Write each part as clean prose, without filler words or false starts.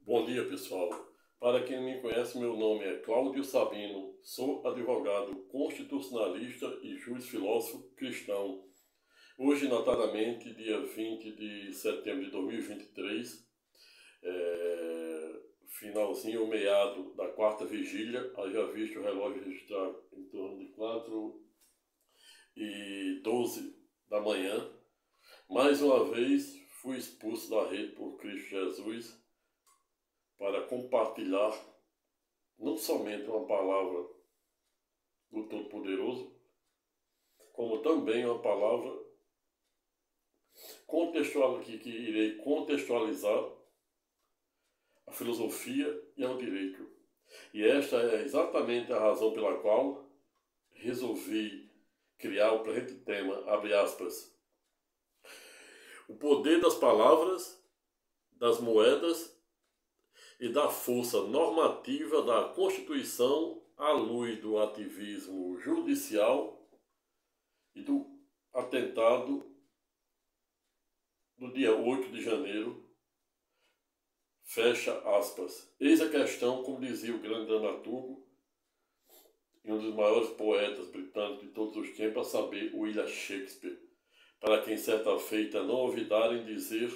Bom dia, pessoal. Para quem não me conhece, meu nome é Cláudio Sabino, sou advogado constitucionalista e juiz filósofo cristão. Hoje, notadamente, dia 20 de setembro de 2023, finalzinho ou meado da quarta vigília, haja visto o relógio registrar em torno de 4h12 da manhã. Mais uma vez, fui expulso da rede por Cristo Jesus para compartilhar não somente uma palavra do Todo-Poderoso, como também uma palavra que irei contextualizar a filosofia e ao direito. E esta é exatamente a razão pela qual resolvi criar o presente tema, abre aspas, o poder das palavras, das moedas e da força normativa da Constituição à luz do ativismo judicial e do atentado do dia 8 de janeiro, fecha aspas. Eis a questão, como dizia o grande dramaturgo e um dos maiores poetas britânicos de todos os tempos, a saber, William Shakespeare, para quem certa feita não ouvidarem dizer,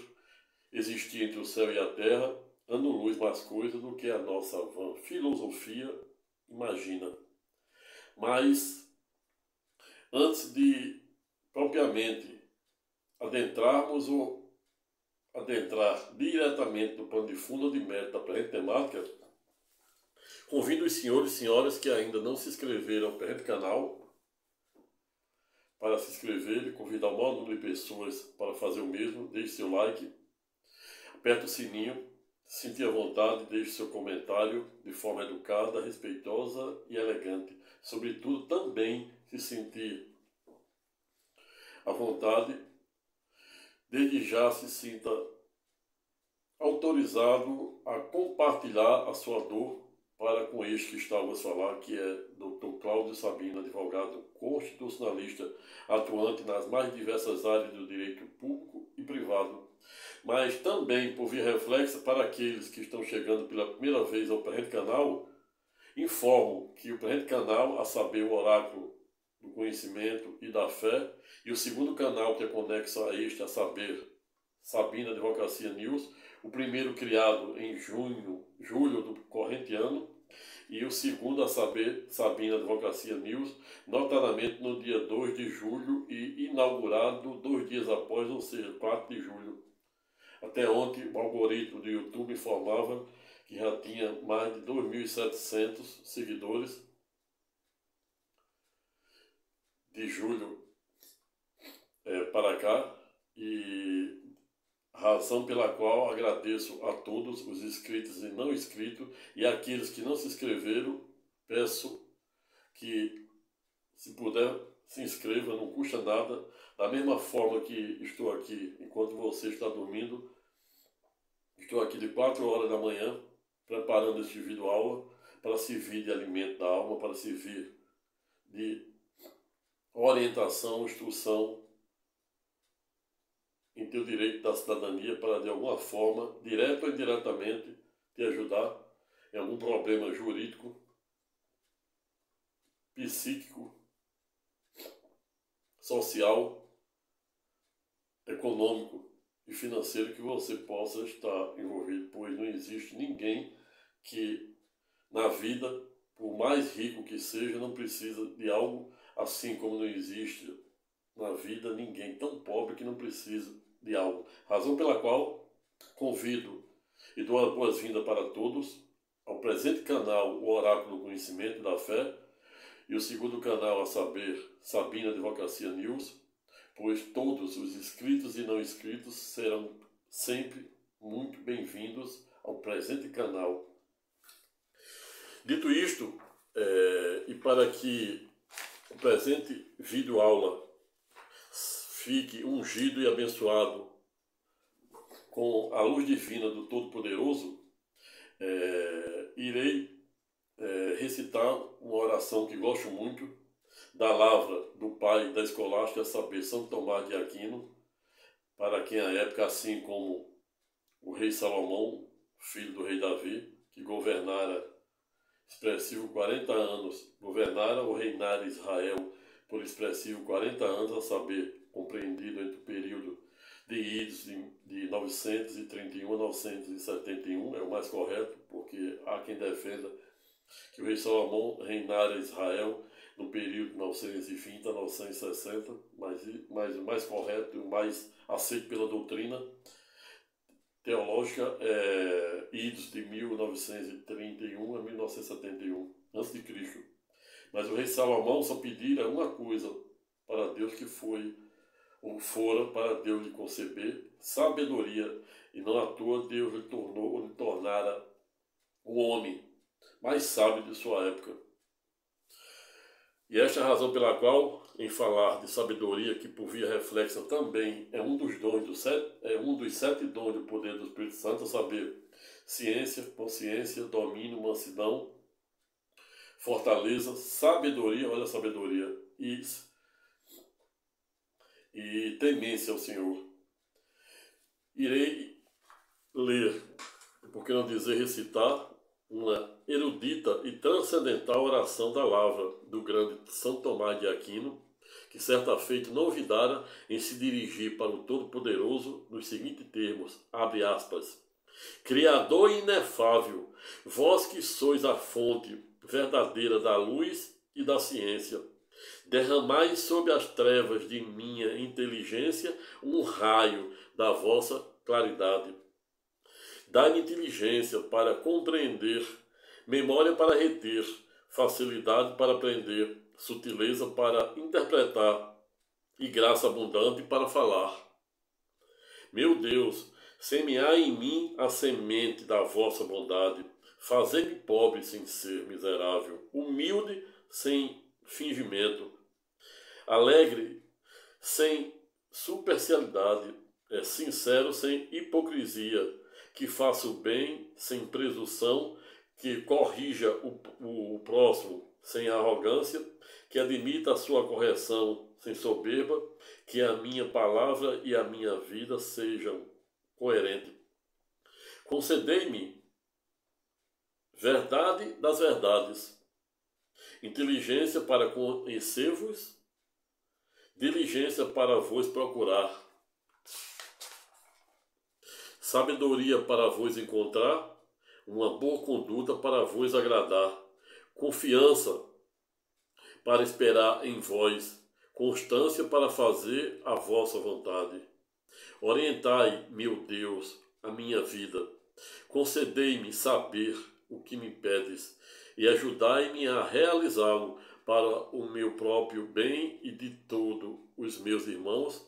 existia entre o céu e a terra ano-luz mais coisa do que a nossa vã filosofia imagina. Mas, antes de propriamente adentrarmos ou adentrar diretamente no pano de fundo ou de mérito da presente temática, convido os senhores e senhoras que ainda não se inscreveram ao presente canal para se inscrever e convidar o maior número de pessoas para fazer o mesmo. Deixe seu like, aperte o sininho, se sentir à vontade, deixe seu comentário de forma educada, respeitosa e elegante. Sobretudo, também se sentir à vontade, desde já se sinta autorizado a compartilhar a sua dor para com este que está a vos falar, que é Dr. Cláudio Sabino, advogado constitucionalista, atuante nas mais diversas áreas do direito público e privado, mas também, por via reflexa, para aqueles que estão chegando pela primeira vez ao presente canal, informo que o presente canal, a saber, o Oráculo do Conhecimento e da Fé, e o segundo canal que é conexo a este, a saber, Sabino Advocacia News, o primeiro criado em julho do corrente ano, e o segundo, a saber, Sabino Advocacia News, notadamente no dia 2 de julho e inaugurado 2 dias após, ou seja, 4 de julho. Até ontem, o algoritmo do YouTube informava que já tinha mais de 2.700 seguidores de julho para cá, e razão pela qual agradeço a todos os inscritos e não inscritos, e aqueles que não se inscreveram, peço que, se puder, se inscreva, não custa nada. Da mesma forma que estou aqui enquanto você está dormindo, estou aqui de 4 horas da manhã preparando este vídeo aula para servir de alimento da alma, para servir de orientação, instrução em teu direito da cidadania, para de alguma forma, direta ou indiretamente, te ajudar em algum problema jurídico, psíquico, social, econômico e financeiro que você possa estar envolvido, pois não existe ninguém que na vida, por mais rico que seja, não precisa de algo, assim como não existe na vida ninguém tão pobre que não precisa de algo. Razão pela qual convido e dou a boas-vindas para todos ao presente canal, o Oráculo do Conhecimento e da Fé, e o segundo canal, a saber, Sabino Advocacia News, pois todos os inscritos e não inscritos serão sempre muito bem-vindos ao presente canal. Dito isto, e para que o presente vídeo aula fique ungido e abençoado com a luz divina do Todo-Poderoso, irei recitar uma oração que gosto muito, da lavra do pai da escolástica, a saber, São Tomás de Aquino, para quem à época, assim como o rei Salomão, filho do rei Davi, que governara expressivo 40 anos, governara ou reinara Israel por expressivo 40 anos, a saber, compreendido entre o período de idos de 931 a 971, é o mais correto, porque há quem defenda que o rei Salomão reinara Israel no período de 920 a 960, mas o mais correto e o mais aceito pela doutrina teológica é idos de 1931 a 1971 a.C. Mas o rei Salomão só pedira uma coisa para Deus, que foi ou fora para Deus lhe conceber sabedoria, e não à toa Deus lhe tornara o homem mais sábio de sua época. E esta é a razão pela qual, em falar de sabedoria, que por via reflexa também é um dos sete dons do poder do Espírito Santo, a saber, ciência, consciência, domínio, mansidão, fortaleza, sabedoria, olha a sabedoria, e temência ao Senhor. Irei ler, por que não dizer recitar, uma erudita e transcendental oração da lavra do grande São Tomás de Aquino, que certa feita não olvidara em se dirigir para o Todo-Poderoso nos seguintes termos, abre aspas, Criador inefável, vós que sois a fonte verdadeira da luz e da ciência, derramai sobre as trevas de minha inteligência um raio da vossa claridade. Dai-me inteligência para compreender, memória para reter, facilidade para aprender, sutileza para interpretar e graça abundante para falar. Meu Deus, semeai em mim a semente da vossa bondade, fazei-me pobre sem ser miserável, humilde sem fingimento, alegre sem superficialidade, sincero sem hipocrisia, que faça o bem sem presunção, que corrija o próximo sem arrogância, que admita a sua correção sem soberba, que a minha palavra e a minha vida sejam coerentes. Concedei-me verdade das verdades, inteligência para conhecer-vos, diligência para vos procurar, sabedoria para vos encontrar, uma boa conduta para vos agradar, confiança para esperar em vós, constância para fazer a vossa vontade. Orientai, meu Deus, a minha vida, concedei-me saber o que me pedes e ajudai-me a realizá-lo para o meu próprio bem e de todos os meus irmãos.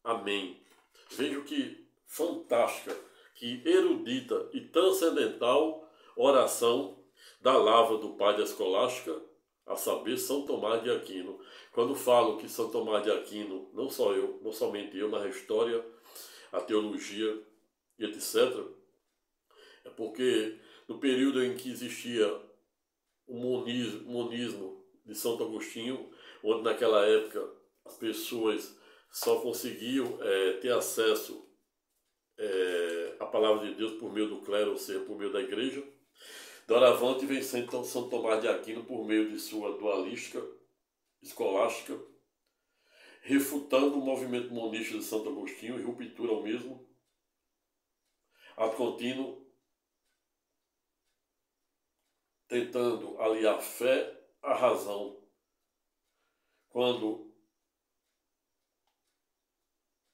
Amém. Vejo que fantástica, que erudita e transcendental oração da lavra do pai da escolástica, a saber, São Tomás de Aquino. Quando falo que São Tomás de Aquino, não somente eu, mas a história, a teologia e etc., é porque no período em que existia o monismo de Santo Agostinho, onde naquela época as pessoas só conseguiam ter acesso a palavra de Deus por meio do clero, ou seja, por meio da igreja. Doravante vem então São Tomás de Aquino por meio de sua dualística escolástica, refutando o movimento monista de Santo Agostinho e ruptura ao mesmo, ad contínuo, tentando aliar fé à razão,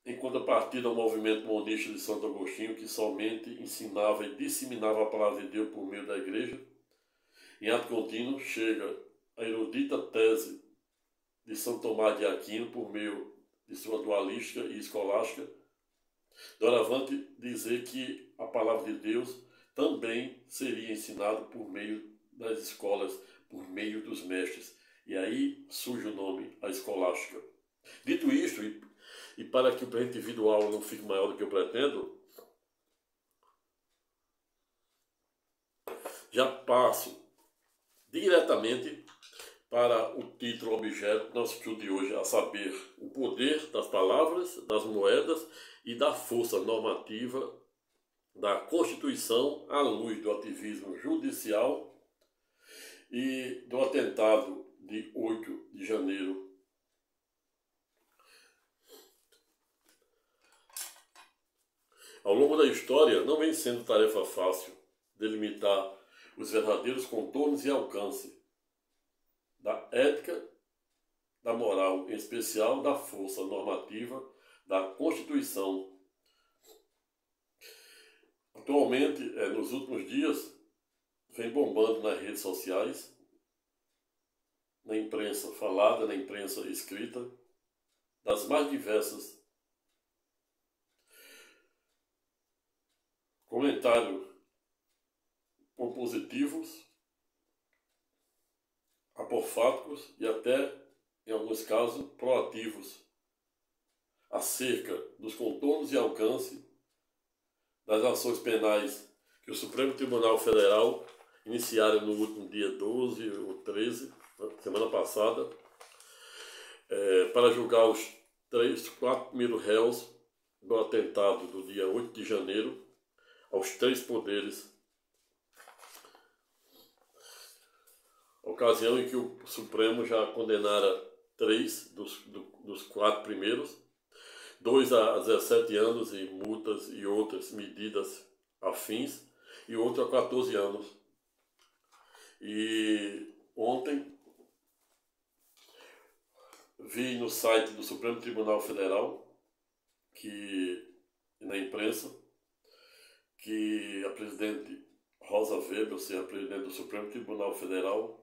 em contrapartida ao movimento monista de Santo Agostinho, que somente ensinava e disseminava a palavra de Deus por meio da igreja, em ato contínuo chega a erudita tese de São Tomás de Aquino por meio de sua dualística e escolástica, doravante dizer que a palavra de Deus também seria ensinada por meio das escolas, por meio dos mestres. E aí surge o nome, a escolástica. Dito isto, e para que o presente individual não fique maior do que eu pretendo, já passo diretamente para o título objeto do nosso estudo de hoje, a saber, o poder das palavras, das moedas e da força normativa da Constituição à luz do ativismo judicial e do atentado de 8 de janeiro. Ao longo da história, não vem sendo tarefa fácil delimitar os verdadeiros contornos e alcance da ética, da moral, em especial da força normativa da Constituição. Atualmente, nos últimos dias, vem bombando nas redes sociais, na imprensa falada, na imprensa escrita, das mais diversas comentários compositivos, apofáticos e até, em alguns casos, proativos acerca dos contornos e alcance das ações penais que o Supremo Tribunal Federal iniciaram no último dia 12 ou 13, semana passada, para julgar os 4 primeiros réus do atentado do dia 8 de janeiro aos 3 poderes. Ocasião em que o Supremo já condenara 3 dos 4 primeiros, 2 a 17 anos em multas e outras medidas afins, e outro a 14 anos. E ontem vi no site do Supremo Tribunal Federal, na imprensa, que a presidente Rosa Weber, ou seja, a presidente do Supremo Tribunal Federal,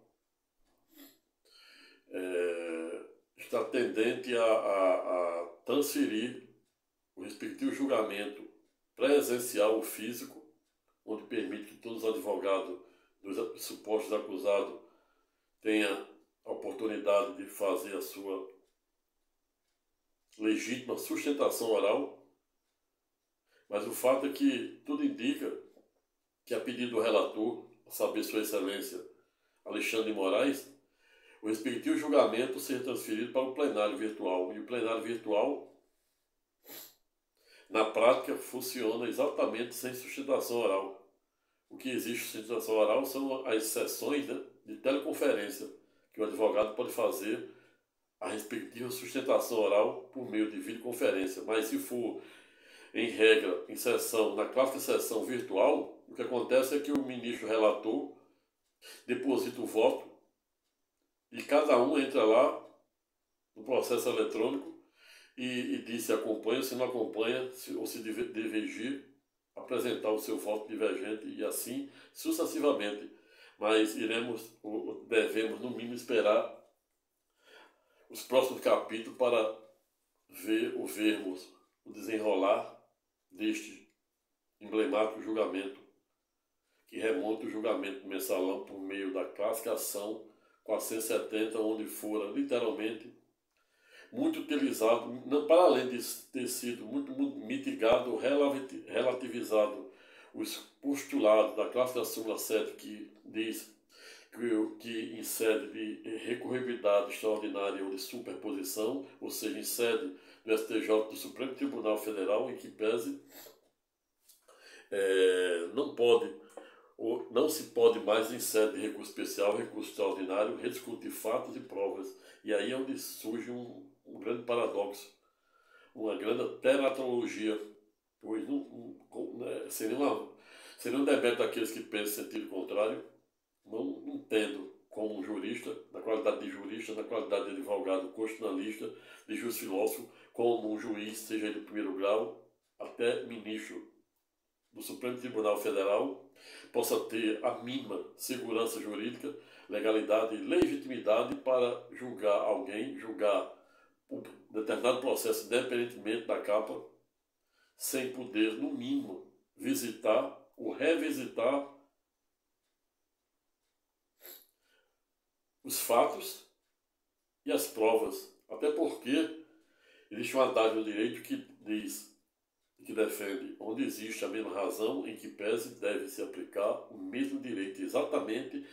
está tendente a transferir o respectivo julgamento presencial ou físico, onde permite que todos os advogados dos supostos acusados tenham a oportunidade de fazer a sua legítima sustentação oral. Mas o fato é que tudo indica que, a pedido do relator, a saber, Sua Excelência Alexandre de Moraes, o respectivo julgamento seja transferido para o plenário virtual. E o plenário virtual, na prática, funciona exatamente sem sustentação oral. O que existe sustentação oral são as sessões, né, de teleconferência que o advogado pode fazer a respectiva sustentação oral por meio de videoconferência. Mas se for, em regra, em sessão, na clássica sessão virtual, o que acontece é que o ministro relator deposita o voto e cada um entra lá no processo eletrônico e diz se acompanha, se não acompanha, ou se divergir, apresentar o seu voto divergente e assim sucessivamente. Mas devemos, no mínimo, esperar os próximos capítulos para vermos o desenrolar deste emblemático julgamento, que remonta o julgamento do mensalão por meio da clássica ação 470, onde fora literalmente muito utilizado, não, para além de ter sido muito mitigado, relativizado os postulados da clássica súmula 7, que diz que em sede de recorribilidade extraordinária ou de superposição, ou seja, em sede do STJ, do Supremo Tribunal Federal, em que pese, não se pode mais, em sede de recurso especial, recurso extraordinário, rediscutir fatos e provas. E aí é onde surge um grande paradoxo, uma grande teratologia, pois seria um demérito daqueles que pensam em sentido contrário. Não entendo como jurista, na qualidade de jurista, na qualidade de advogado constitucionalista, de juiz filósofo, como um juiz, seja ele de primeiro grau, até ministro do Supremo Tribunal Federal, possa ter a mínima segurança jurídica, legalidade e legitimidade para julgar alguém, julgar um determinado processo independentemente da capa, sem poder, no mínimo, visitar ou revisitar os fatos e as provas. Até porque existe uma dádiva do direito que diz, que defende, onde existe a mesma razão, em que pese deve se aplicar o mesmo direito, exatamente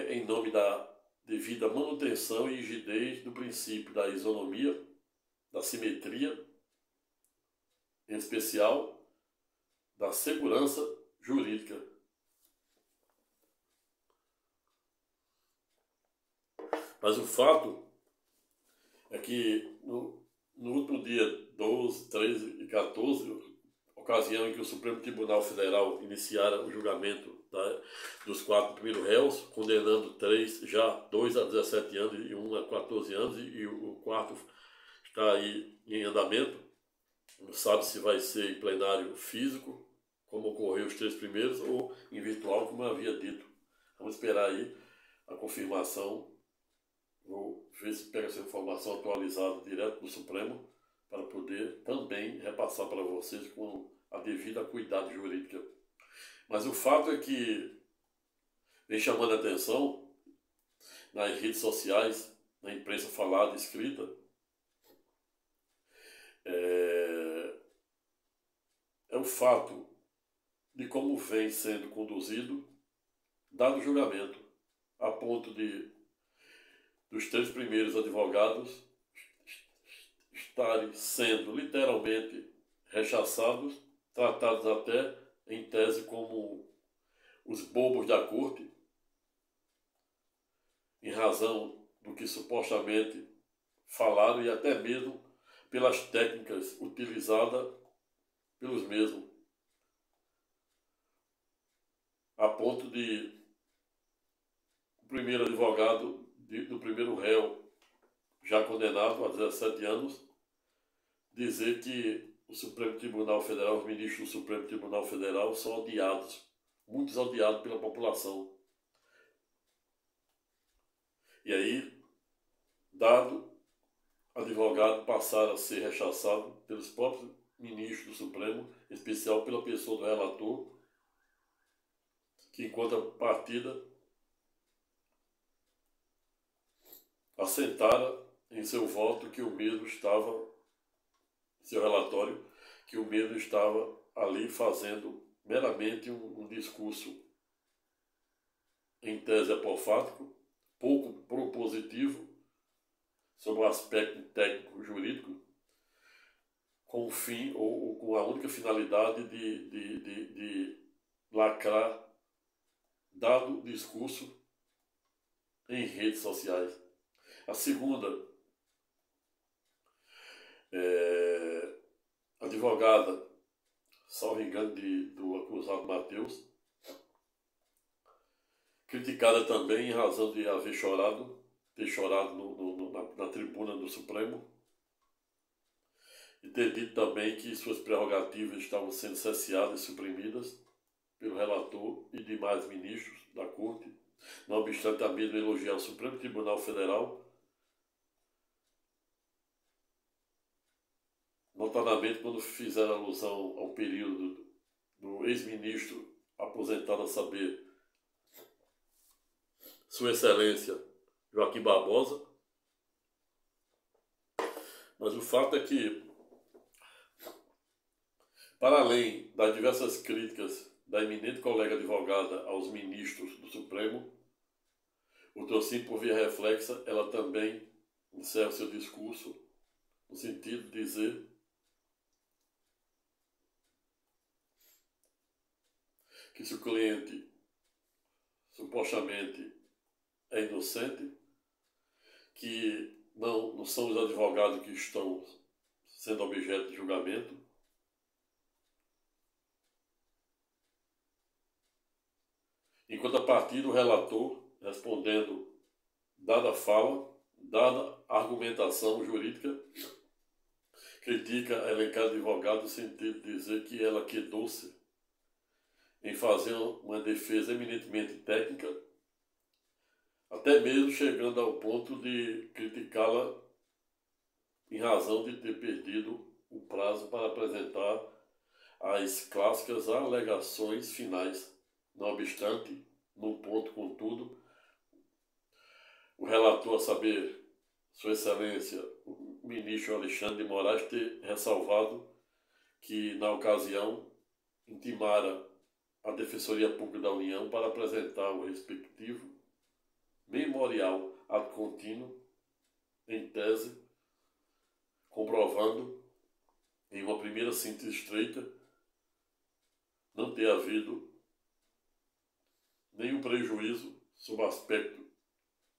em nome da devida manutenção e rigidez do princípio da isonomia, da simetria, em especial da segurança jurídica. Mas o fato é que no último dia 12, 13 e 14, ocasião em que o Supremo Tribunal Federal iniciara o julgamento dos 4 primeiros réus, condenando 3 já, 2 a 17 anos e 1 a 14 anos, e o quarto está aí em andamento. Não sabe se vai ser em plenário físico, como ocorreu os 3 primeiros, ou em virtual, como eu havia dito. Vamos esperar aí a confirmação. Vou ver se pega essa informação atualizada direto do Supremo, para poder também repassar para vocês com a devida cuidado jurídica. Mas o fato é que vem chamando a atenção nas redes sociais, na imprensa falada e escrita, é o fato de como vem sendo conduzido, dado o julgamento, a ponto de dos 3 primeiros advogados estarem sendo literalmente rechaçados, tratados até em tese como os bobos da corte, em razão do que supostamente falaram e até mesmo pelas técnicas utilizadas pelos mesmos, a ponto de o primeiro advogado do primeiro réu, já condenado a 17 anos, dizer que o Supremo Tribunal Federal, os ministros do Supremo Tribunal Federal são odiados, muitos odiados pela população. E aí, dado advogado passar a ser rechaçado pelos próprios ministros do Supremo, em especial pela pessoa do relator, que em contrapartida assentara em seu voto que o mesmo estava, seu relatório, que o mesmo estava ali fazendo meramente um discurso em tese apofático, pouco propositivo, sobre o aspecto técnico jurídico, com o fim ou com a única finalidade de lacrar dado discurso em redes sociais. A segunda advogada, salvo engano, do acusado Mateus, criticada também em razão de haver chorado, ter chorado na tribuna do Supremo, e ter dito também que suas prerrogativas estavam sendo cesseadas e suprimidas pelo relator e demais ministros da Corte, não obstante a mesma elogiar o Supremo Tribunal Federal, notadamente quando fizeram alusão ao período do ex-ministro aposentado, a saber, Sua Excelência Joaquim Barbosa. Mas o fato é que, para além das diversas críticas da eminente colega advogada aos ministros do Supremo, o trocínio por via reflexa, ela também encerra seu discurso no sentido de dizer que se o cliente supostamente é inocente, que não são os advogados que estão sendo objeto de julgamento, enquanto a partir do relator, respondendo dada a fala, dada a argumentação jurídica, critica a elencada advogada no sentido de dizer que ela quedou-se em fazer uma defesa eminentemente técnica, até mesmo chegando ao ponto de criticá-la em razão de ter perdido o prazo para apresentar as clássicas alegações finais. Não obstante, no ponto, contudo, o relator, a saber, Sua Excelência, o ministro Alexandre de Moraes, ter ressalvado que, na ocasião, intimara a Defensoria Pública da União para apresentar o respectivo memorial ad contínuo, em tese, comprovando, em uma primeira síntese estreita, não ter havido nenhum prejuízo sob aspecto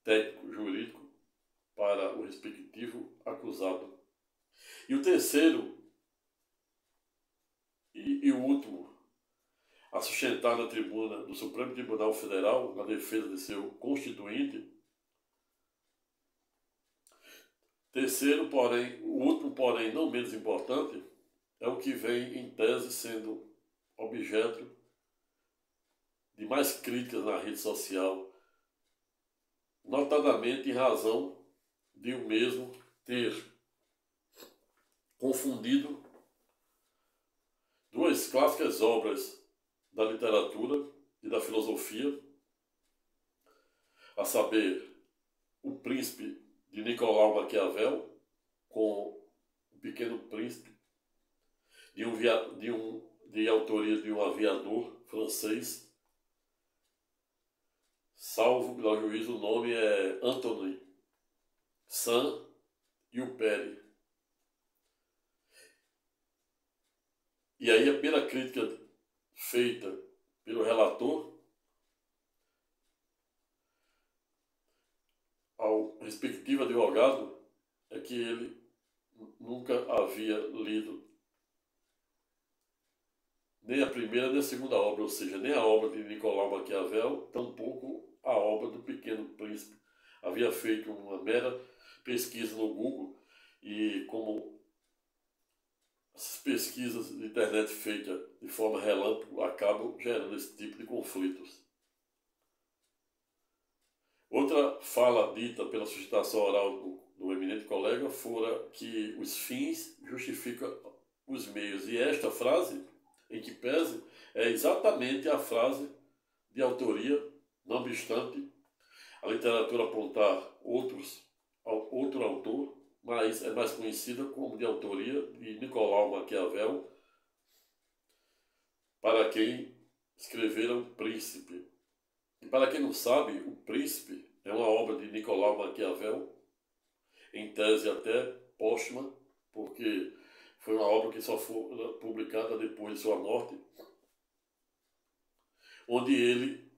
técnico-jurídico para o respectivo acusado. E o terceiro e o último a sustentar na tribuna do Supremo Tribunal Federal, na defesa de seu constituinte. Terceiro, porém, o último, porém, não menos importante, é o que vem em tese sendo objeto de mais críticas na rede social, notadamente em razão de o mesmo ter confundido duas clássicas obras da literatura e da filosofia, a saber, O Príncipe de Nicolau Maquiavel com O Pequeno Príncipe, de autoria de um aviador francês, salvo pelo juízo, o nome é Anthony Saint-Exupéry. E aí a primeira crítica feita pelo relator ao respectivo advogado é que ele nunca havia lido nem a primeira nem a segunda obra, ou seja, nem a obra de Nicolau Maquiavel, tampouco a obra do Pequeno Príncipe. Havia feito uma mera pesquisa no Google e, como essas pesquisas de internet feitas de forma relâmpago acabam gerando esse tipo de conflitos. Outra fala dita pela sustentação oral do eminente colega fora que os fins justificam os meios. E esta frase, em que pese, é exatamente a frase de autoria, não obstante a literatura apontar outro autor, mas é mais conhecida como de autoria de Nicolau Maquiavel, para quem escrevera O Príncipe. E para quem não sabe, O Príncipe é uma obra de Nicolau Maquiavel, em tese até póstuma, porque foi uma obra que só foi publicada depois de sua morte, onde ele,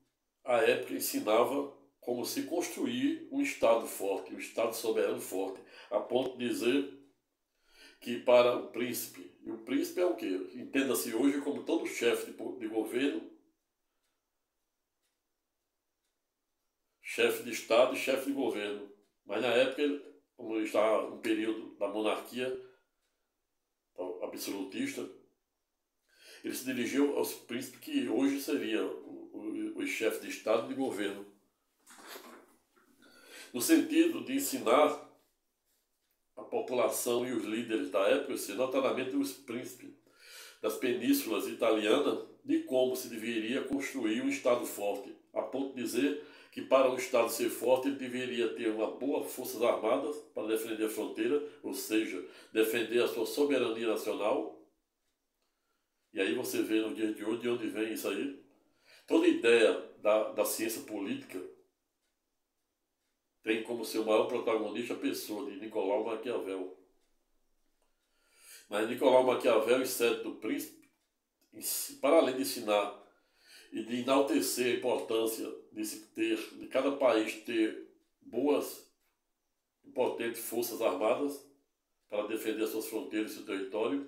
à época, ensinava como se construir um Estado forte, um Estado soberano forte, a ponto de dizer que para o príncipe, e o príncipe é o quê? Entenda-se hoje como todo chefe de governo, chefe de Estado e chefe de governo. Mas na época, como estava no período da monarquia absolutista, ele se dirigiu aos príncipes que hoje seriam os chefes de Estado e de governo, no sentido de ensinar a população e os líderes da época, notadamente os príncipes das penínsulas italianas, de como se deveria construir um Estado forte, a ponto de dizer que para um Estado ser forte ele deveria ter uma boa forças armadas para defender a fronteira, ou seja, defender a sua soberania nacional. E aí você vê no dia de hoje de onde vem isso aí. Toda ideia da ciência política tem como seu maior protagonista a pessoa de Nicolau Maquiavel. Mas Nicolau Maquiavel, em sede do príncipe, para além de ensinar e de enaltecer a importância de cada país ter boas e potentes forças armadas para defender as suas fronteiras e seu território,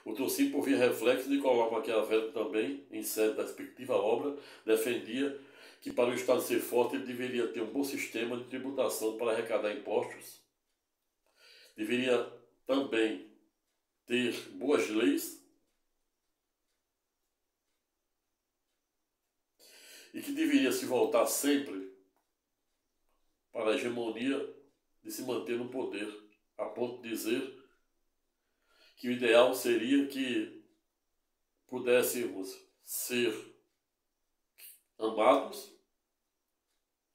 o trouxe por via reflexo, Nicolau Maquiavel também, em sede da respectiva obra, defendia que para o Estado ser forte ele deveria ter um bom sistema de tributação para arrecadar impostos, deveria também ter boas leis e que deveria se voltar sempre para a hegemonia de se manter no poder, a ponto de dizer que o ideal seria que pudéssemos ser amados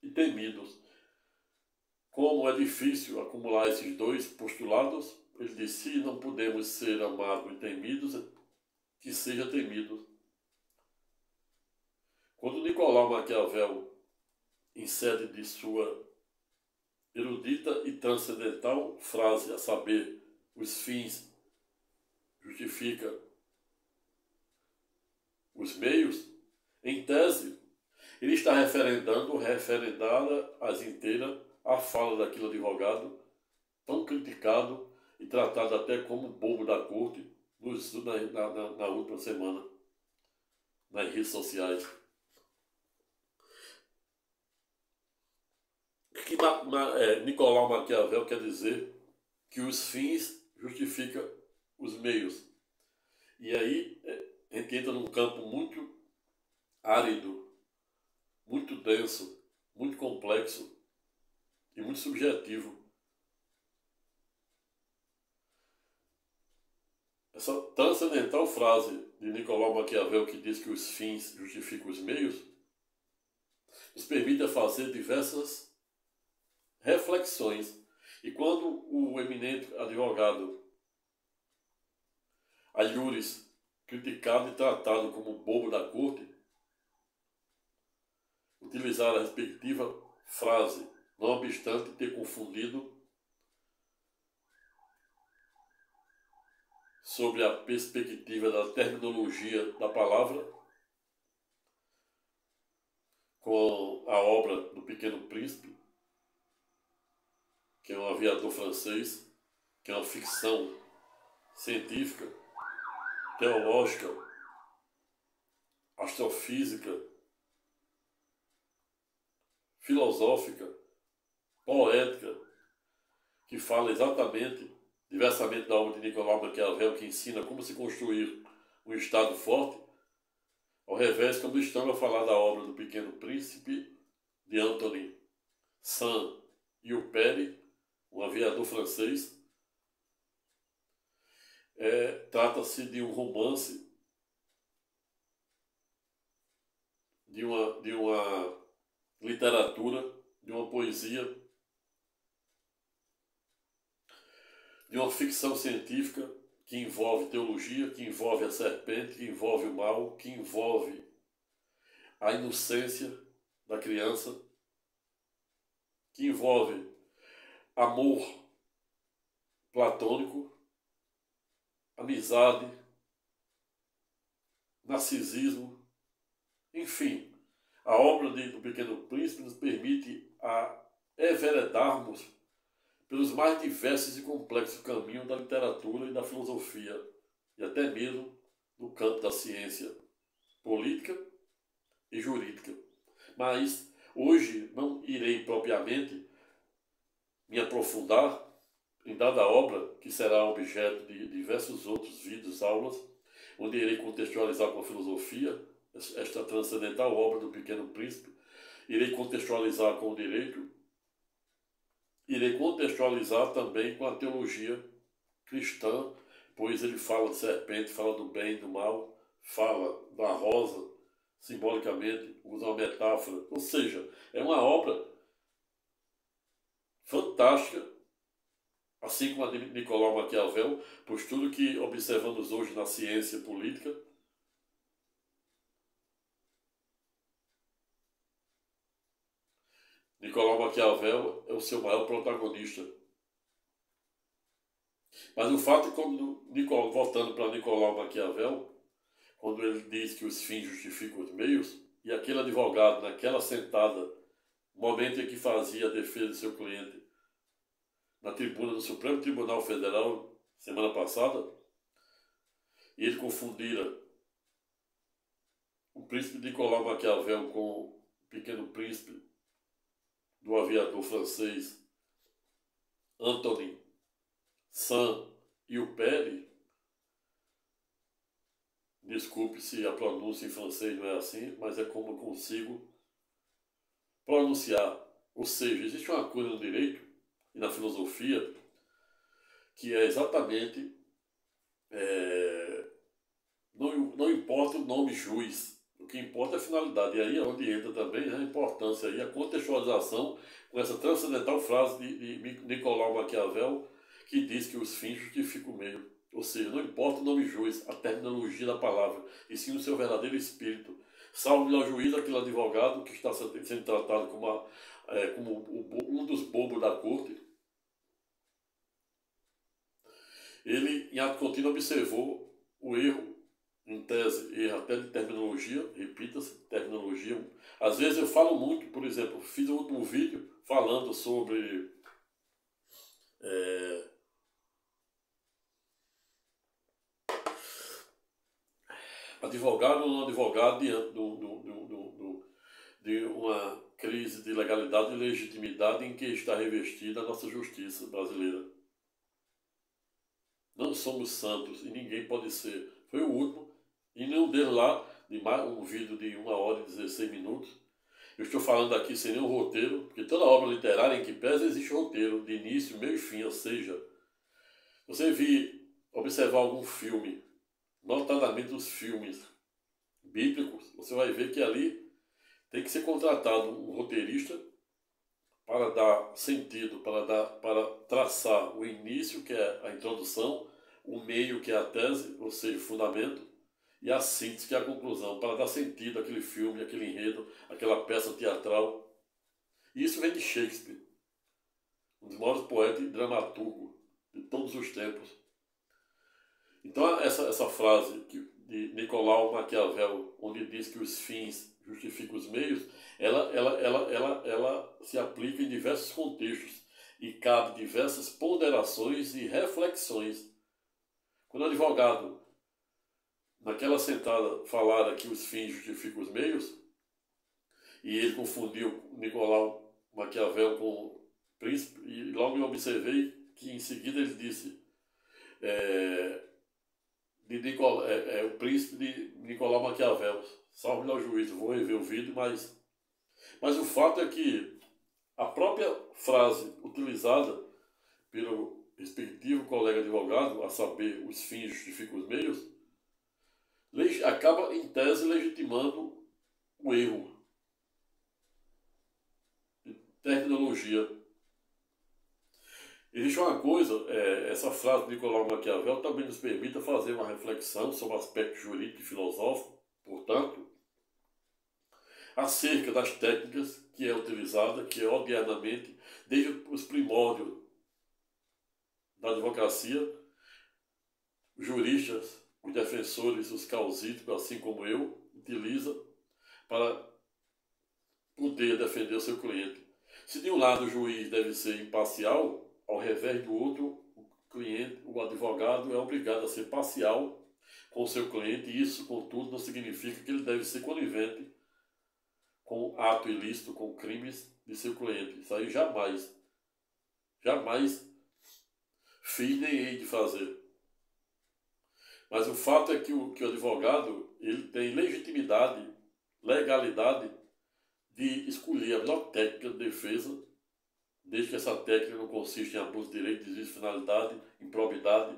e temidos. Como é difícil acumular esses dois postulados, ele disse: se não podemos ser amados e temidos, que seja temido. Quando Nicolau Maquiavel, em sede de sua erudita e transcendental frase, a saber, os fins justifica os meios, em tese, ele está referendada as inteiras a fala daquele advogado tão criticado e tratado até como bobo da corte na última semana, nas redes sociais. Que Nicolau Maquiavel quer dizer que os fins justificam os meios. E aí a gente entra num campo muito árido, muito denso, muito complexo e muito subjetivo. Essa transcendental frase de Nicolau Maquiavel, que diz que os fins justificam os meios, nos permite fazer diversas reflexões. E quando o eminente advogado Alhures, criticado e tratado como bobo da corte, utilizar a respectiva frase, não obstante ter confundido sobre a perspectiva da terminologia da palavra com a obra do Pequeno Príncipe, que é um aviador francês, que é uma ficção científica, teológica, astrofísica, filosófica, poética, que fala exatamente, diversamente da obra de Nicolau Maquiavel, que ensina como se construir um Estado forte, ao revés, quando estamos a falar da obra do Pequeno Príncipe, de Antoine Saint-Exupéry, um aviador francês, trata-se de um romance, de uma literatura, de uma poesia, de uma ficção científica que envolve teologia, que envolve a serpente, que envolve o mal, que envolve a inocência da criança, que envolve amor platônico, amizade, narcisismo, enfim. A obra do Pequeno Príncipe nos permite enveredarmos pelos mais diversos e complexos caminhos da literatura e da filosofia, e até mesmo no campo da ciência política e jurídica. Mas hoje não irei propriamente me aprofundar em dada obra, que será objeto de diversos outros vídeos, aulas, onde irei contextualizar com a filosofia esta transcendental obra do Pequeno Príncipe, irei contextualizar com o direito, irei contextualizar também com a teologia cristã, pois ele fala de serpente, fala do bem e do mal, fala da rosa, simbolicamente, usa uma metáfora. Ou seja, é uma obra fantástica, assim como a de Nicolau Maquiavel, pois tudo que observamos hoje na ciência política Nicolau Maquiavel é o seu maior protagonista. Mas o fato é que, voltando para Nicolau Maquiavel, quando ele diz que os fins justificam os meios, e aquele advogado, naquela sentada, no momento em que fazia a defesa de seu cliente, na tribuna do Supremo Tribunal Federal, semana passada, e ele confundira o príncipe Nicolau Maquiavel com o Pequeno Príncipe do aviador francês Antoine Saint-Exupéry. Desculpe se a pronúncia em francês não é assim, mas é como eu consigo pronunciar. Ou seja, existe uma coisa no direito e na filosofia que é exatamente não importa o nome juiz, o que importa é a finalidade. E aí é onde entra também a importância e a contextualização com essa transcendental frase de Nicolau Maquiavel, que diz que os fins justificam o meio. Ou seja, não importa o nome juiz, a terminologia da palavra, e sim o seu verdadeiro espírito. Salvo o melhor juiz, aquele advogado que está sendo tratado como um dos bobos da corte. Ele, em ato contínuo, observou o erro, em tese, erro até de terminologia, terminologia, repita-se, terminologia. Às vezes eu falo muito, por exemplo, fiz um último vídeo falando sobre advogado ou não advogado diante de uma crise de legalidade e legitimidade em que está revestida a nossa justiça brasileira. Não somos santos e ninguém pode ser. Foi o último, e nenhum deles lá, de mais um vídeo de 1 hora e 16 minutos. Eu estou falando aqui sem nenhum roteiro, porque toda obra literária em que pesa existe roteiro, de início, meio e fim. Ou seja, você observar algum filme, notadamente os filmes bíblicos, você vai ver que ali tem que ser contratado um roteirista para dar sentido, para traçar o início, que é a introdução, o meio, que é a tese, ou seja, o fundamento, e a síntese, que é a conclusão, para dar sentido àquele filme, àquele enredo, àquela peça teatral. E isso vem de Shakespeare, um dos maiores poetas e dramaturgos de todos os tempos. Então essa frase de Nicolau Maquiavel, onde diz que os fins justificam os meios, ela se aplica em diversos contextos e cabe diversas ponderações e reflexões. Quando o advogado, naquela sentada, falara que os fins justificam os meios, e ele confundiu Nicolau Maquiavel com o príncipe, e logo eu observei que em seguida ele disse o príncipe de Nicolau Maquiavel. Salve ao juízo, vou rever o vídeo, mas o fato é que a própria frase utilizada pelo respectivo colega advogado, a saber, os fins justificam os meios, acaba em tese legitimando o erro de terminologia. Existe uma coisa, essa frase de Nicolau Maquiavel também nos permite fazer uma reflexão sobre o aspecto jurídico e filosófico, portanto, acerca das técnicas que é utilizada, que é odiadamente, desde os primórdios da advocacia, os juristas, os defensores, os causíticos, assim como eu, utilizam para poder defender o seu cliente. Se de um lado o juiz deve ser imparcial, ao revés do outro, o cliente, o advogado é obrigado a ser parcial com o seu cliente, e isso, contudo, não significa que ele deve ser conivente com ato ilícito, com crimes de seu cliente. Isso aí jamais fiz nem hei de fazer. Mas o fato é que o advogado ele tem legitimidade, legalidade de escolher a melhor técnica de defesa, desde que essa técnica não consiste em abuso de direito, desvio de finalidade, improbidade,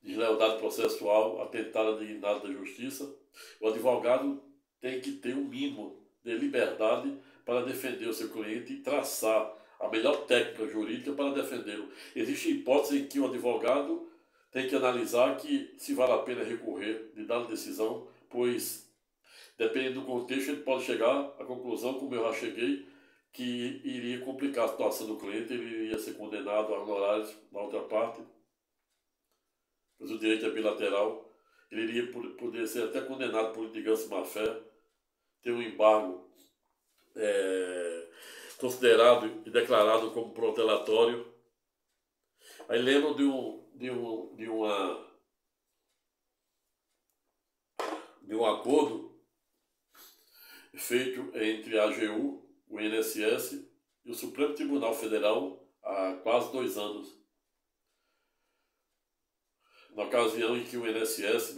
deslealdade processual, atentar à dignidade da justiça. O advogado tem que ter um mínimo de liberdade para defender o seu cliente e traçar a melhor técnica jurídica para defendê-lo. Existe hipótese em que o advogado tem que analisar que se vale a pena recorrer de dada decisão, pois, dependendo do contexto, ele pode chegar à conclusão, como eu já cheguei, que iria complicar a situação do cliente, ele iria ser condenado a honorários na outra parte, pois o direito é bilateral, ele iria poder ser até condenado por litigância má-fé, ter um embargo considerado e declarado como protelatório. Aí lembro de um acordo feito entre a AGU, o INSS e o Supremo Tribunal Federal há quase 2 anos. Na ocasião em que o INSS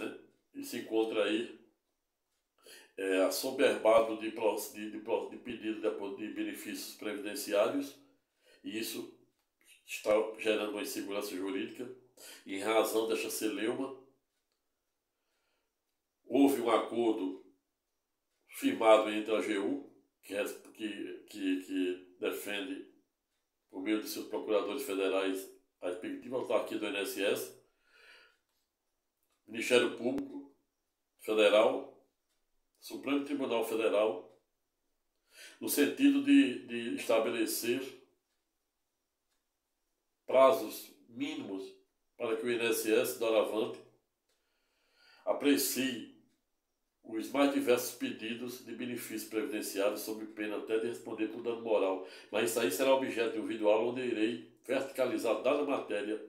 se encontra aí assoberbado de pedido de benefícios previdenciários, e isso está gerando uma insegurança jurídica, e em razão desta celeuma, houve um acordo firmado entre a AGU, que defende, por meio de seus procuradores federais, a respectiva autarquia do INSS, Ministério Público Federal, Supremo Tribunal Federal, no sentido de estabelecer prazos mínimos para que o INSS, doravante, aprecie os mais diversos pedidos de benefícios previdenciários sob pena até de responder por dano moral. Mas isso aí será objeto de um vídeo aula onde irei verticalizar dada matéria.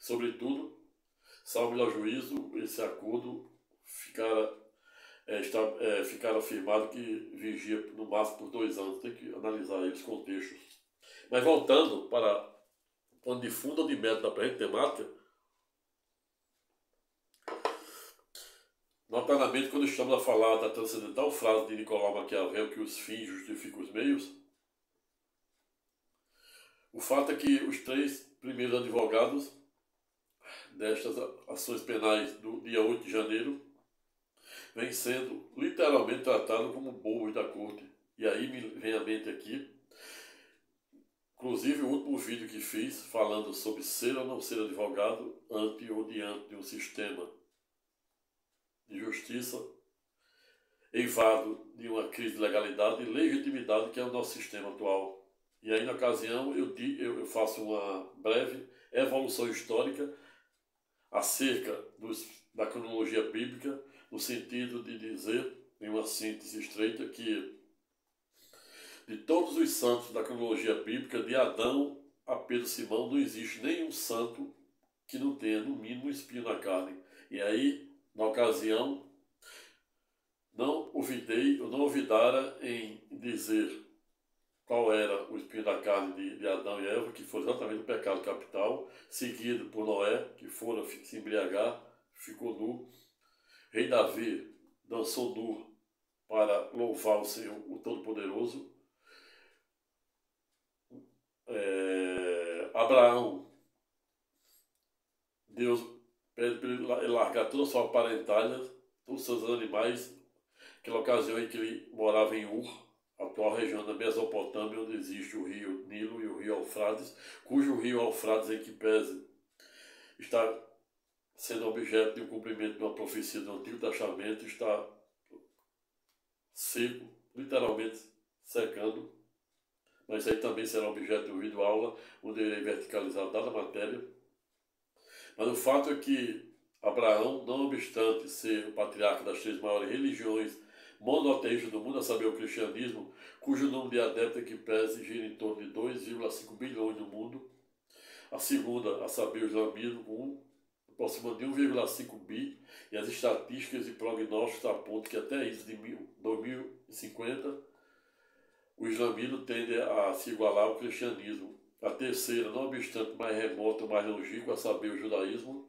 Sobretudo, salvo melhor juízo, esse acordo ficar afirmado que vigia no máximo por 2 anos. Tem que analisar aí os contextos. Mas voltando para pano de fundo ou de mérito da presente temática, notadamente quando estamos a falar da transcendental frase de Nicolau Maquiavel que os fins justificam os meios, o fato é que os 3 primeiros advogados destas ações penais do dia 8 de janeiro vêm sendo literalmente tratados como bobos da corte. E aí me vem à mente aqui, inclusive o último vídeo que fiz falando sobre ser ou não ser advogado ante ou diante de um sistema de justiça eivado de uma crise de legalidade e legitimidade que é o nosso sistema atual. E aí, na ocasião, eu faço uma breve evolução histórica acerca da cronologia bíblica, no sentido de dizer, em uma síntese estreita, que de todos os santos da cronologia bíblica, de Adão a Pedro Simão, não existe nenhum santo que não tenha, no mínimo, um espinho na carne. E aí, na ocasião, não ouvidara em dizer qual era o espinho da carne de Adão e Eva, que foi exatamente o pecado capital, seguido por Noé, que fora se embriagar, ficou nu. Rei Davi dançou nu para louvar o Senhor, o Todo-Poderoso. Abraão, Deus pede para ele largar toda a sua parentagem, todos os seus animais, aquela ocasião em que ele morava em Ur, atual região da Mesopotâmia, onde existe o rio Nilo e o rio Eufrates, cujo rio Eufrates, em que pese, está sendo objeto de um cumprimento de uma profecia do Antigo Testamento, está seco, literalmente secando. Mas isso aí também será objeto de um vídeo aula, onde eu irei verticalizar dada matéria. Mas o fato é que Abraão, não obstante ser o patriarca das 3 maiores religiões monoteístas do mundo, a saber, o cristianismo, cujo número de adeptos que pese gira em torno de 2,5 bilhões no mundo. A segunda, a saber, o islamismo, com aproximadamente 1,5 bi, e as estatísticas e prognósticos apontam que até isso, de 2050, o islamismo tende a se igualar ao cristianismo. A terceira, não obstante mais remota ou mais longínqua, a saber, o judaísmo,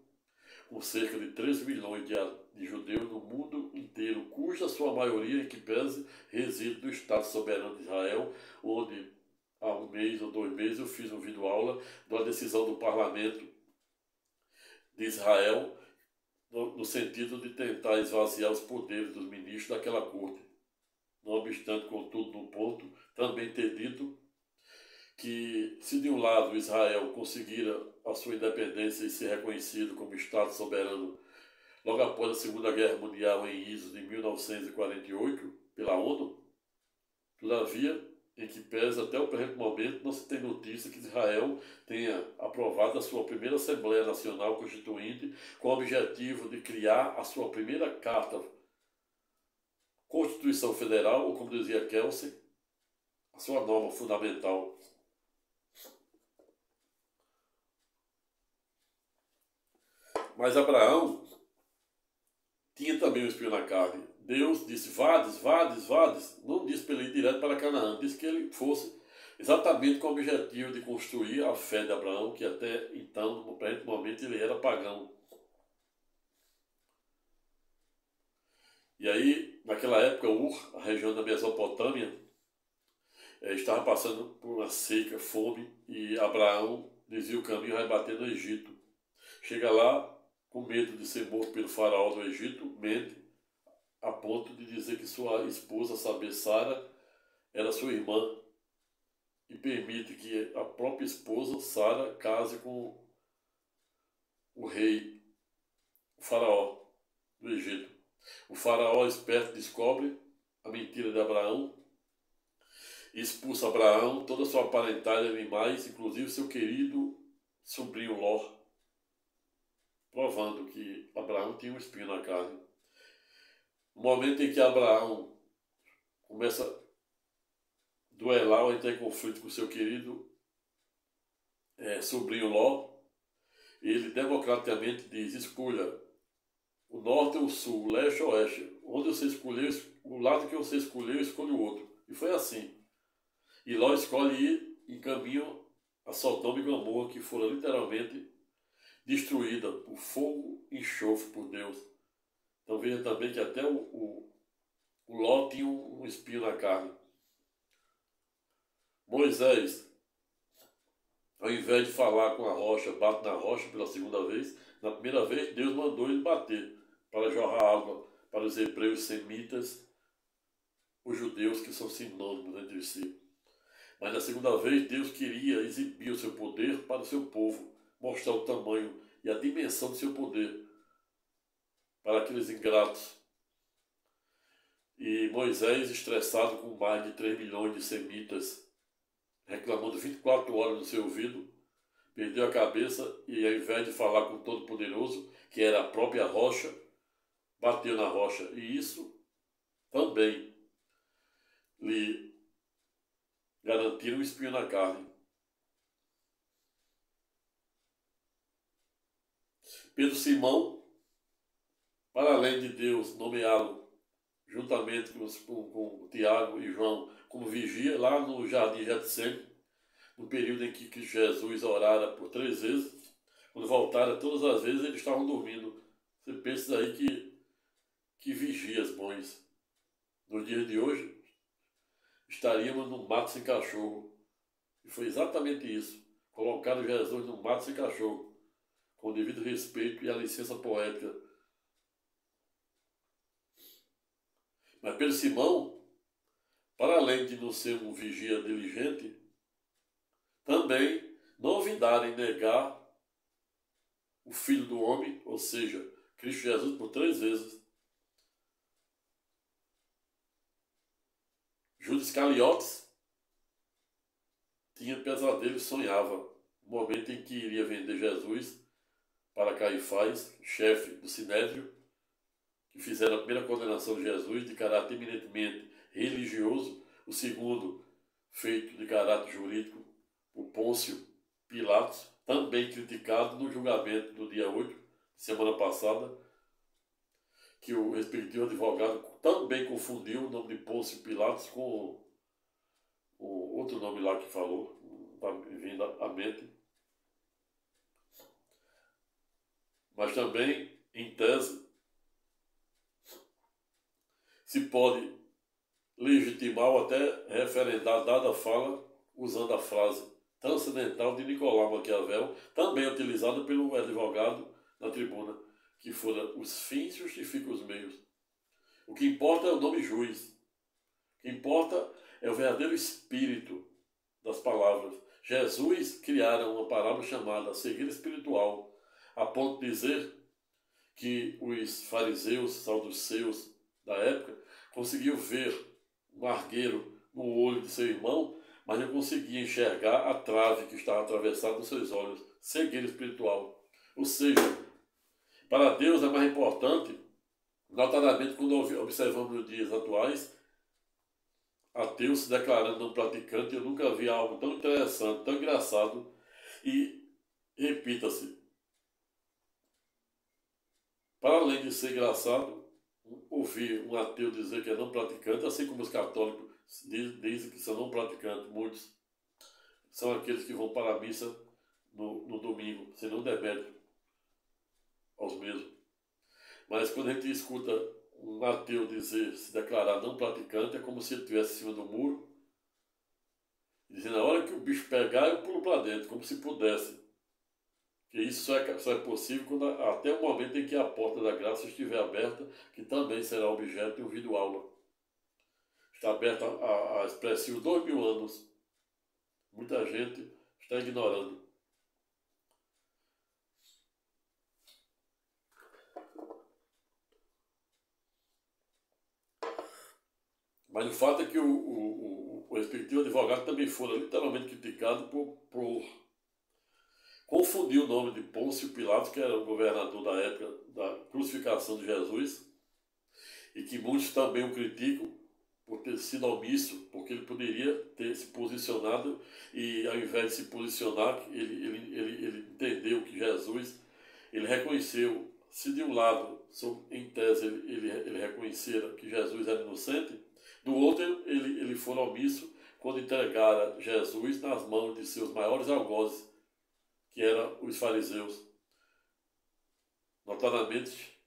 com cerca de 3 milhões de judeus no mundo inteiro, cuja sua maioria, em que pese, reside no Estado soberano de Israel, onde há 1 mês ou 2 meses eu fiz um vídeo aula da decisão do parlamento de Israel, no sentido de tentar esvaziar os poderes dos ministros daquela corte. Não obstante, contudo, no ponto, também ter dito que, se de um lado Israel conseguira a sua independência e ser reconhecido como Estado soberano logo após a Segunda Guerra Mundial em ISO de 1948 pela ONU, todavia, em que pese até o presente momento, não se tem notícia que Israel tenha aprovado a sua primeira Assembleia Nacional Constituinte com o objetivo de criar a sua primeira Carta Constituição Federal, ou como dizia Kelsen, a sua norma fundamental. Mas Abraão tinha também um espinho na carne. Deus disse, vades. Não disse para ele ir direto para Canaã, disse que ele fosse exatamente com o objetivo de construir a fé de Abraão, que até então, no presente momento, ele era pagão. E aí, naquela época, Ur, a região da Mesopotâmia, estava passando por uma seca, fome, e Abraão desvia o caminho e vai bater no Egito. Chega lá, com medo de ser morto pelo faraó do Egito, mente, a ponto de dizer que sua esposa, saber Sara, era sua irmã, e permite que a própria esposa, Sara, case com o rei, o faraó do Egito. O faraó esperto descobre a mentira de Abraão e expulsa Abraão, toda a sua parentagem de animais, inclusive seu querido sobrinho Ló, provando que Abraão tinha um espinho na carne. No momento em que Abraão começa a duelar ou entrar em conflito com seu querido sobrinho Ló, ele democraticamente diz: escolha o norte ou o sul, o leste ou o oeste. Onde você escolher, o lado que você escolher, eu escolho o outro. E foi assim. E Ló escolhe ir em caminho a Sodoma e Gomorra, que foram literalmente destruídas por fogo e enxofre por Deus. Então veja também que até o Ló tinha um espinho na carne. Moisés, ao invés de falar com a rocha, bate na rocha pela segunda vez. Na primeira vez, Deus mandou ele bater para jorrar água para os hebreus semitas, os judeus que são sinônimos entre si. Mas na segunda vez, Deus queria exibir o seu poder para o seu povo, mostrar o tamanho e a dimensão do seu poder para aqueles ingratos. E Moisés, estressado com mais de 3 milhões de semitas, reclamando 24 horas no seu ouvido, perdeu a cabeça e, ao invés de falar com o Todo-Poderoso, que era a própria rocha, bateu na rocha. E isso também lhe garantiram um espinho na carne. Pedro Simão, para além de Deus nomeá-lo juntamente com Tiago e João como vigia lá no jardim Getsemane, no período em que Jesus orara por 3 vezes, quando voltara, todas as vezes eles estavam dormindo. Você pensa aí que vigias bons. Nos dias de hoje, estaríamos no mato sem cachorro. E foi exatamente isso. Colocaram Jesus no mato sem cachorro, com o devido respeito e a licença poética. Mas Pedro Simão, para além de não ser um vigia diligente, também não ouvidarem negar o Filho do Homem, ou seja, Cristo Jesus, por 3 vezes. Judas Iscariotes tinha pesadelo e sonhava no momento em que iria vender Jesus para Caifás, chefe do Sinédrio, que fizeram a primeira condenação de Jesus de caráter eminentemente religioso, o segundo feito de caráter jurídico, o Pôncio Pilatos, também criticado no julgamento do dia 8, semana passada, que o respectivo advogado também confundiu o nome de Pôncio Pilatos com o outro nome lá que falou, está me vindo à mente. Mas também, em tese, se pode legitimar ou até referendar dada fala usando a frase transcendental de Nicolau Maquiavel, também utilizada pelo advogado na tribuna, que fora: os fins justificam os meios. O que importa é o nome juiz. O que importa é o verdadeiro espírito das palavras. Jesus criara uma palavra chamada cegueira espiritual, a ponto de dizer que os fariseus, saduceus da época, conseguiam ver um argueiro no olho de seu irmão, mas não conseguia enxergar a trave que estava atravessada nos seus olhos. Cegueira espiritual. Ou seja, para Deus é mais importante, notadamente quando observamos nos dias atuais, ateus se declarando não praticante. Eu nunca vi algo tão interessante, tão engraçado. E, repita-se, para além de ser engraçado, ouvir um ateu dizer que é não praticante, assim como os católicos dizem que são não praticantes, muitos são aqueles que vão para a missa no domingo, sem não demérito aos mesmos. Mas quando a gente escuta um ateu dizer, se declarar não praticante, é como se ele estivesse em cima do muro, dizendo: na hora que o bicho pegar, eu pulo para dentro, como se pudesse. Que isso só é possível até o momento em que a porta da graça estiver aberta, que também será objeto de um vídeo aula. Está aberta a expressivo 2000 anos. Muita gente está ignorando. Mas o fato é que o respectivo advogado também foi literalmente criticado por confundir o nome de Pôncio Pilatos, que era o governador da época da crucificação de Jesus, e que muitos também o criticam por ter sido omisso, porque ele poderia ter se posicionado e, ao invés de se posicionar, ele entendeu que Jesus, ele reconheceu, se de um lado, em tese, ele reconhecera que Jesus era inocente, do outro ele foi omisso quando entregara Jesus nas mãos de seus maiores algozes, que eram os fariseus, notadamente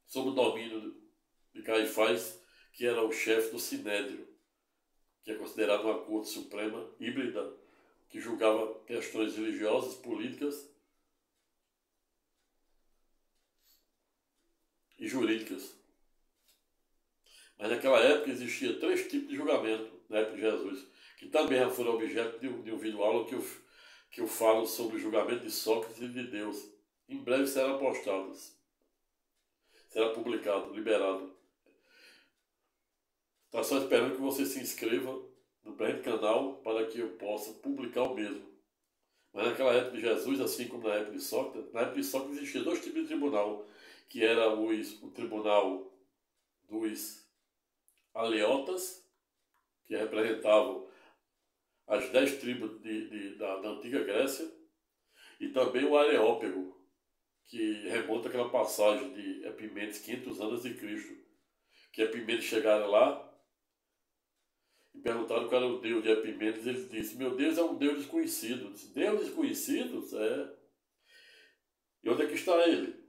sob o domínio de Caifás, que era o chefe do Sinédrio, que é considerado uma corte suprema híbrida, que julgava questões religiosas, políticas e jurídicas. Mas naquela época existia 3 tipos de julgamento, na época de Jesus, que também já foram objeto de um vídeo aula que eu falo sobre o julgamento de Sócrates e de Deus. Em breve será postado, será publicado, liberado. Está só esperando que você se inscreva no presente canal para que eu possa publicar o mesmo. Mas naquela época de Jesus, assim como na época de Sócrates existia 2 tipos de tribunal, que era o tribunal dos aleotas, que representavam as 10 tribos da antiga Grécia, e também o Areópago, que remonta àquela passagem de Epimênides 500 anos de Cristo, que Epimênides chegaram lá e perguntaram qual era o Deus de Epimênides. Ele disse: meu Deus é um Deus desconhecido. Eu disse: Deus desconhecido? É. E onde é que está ele?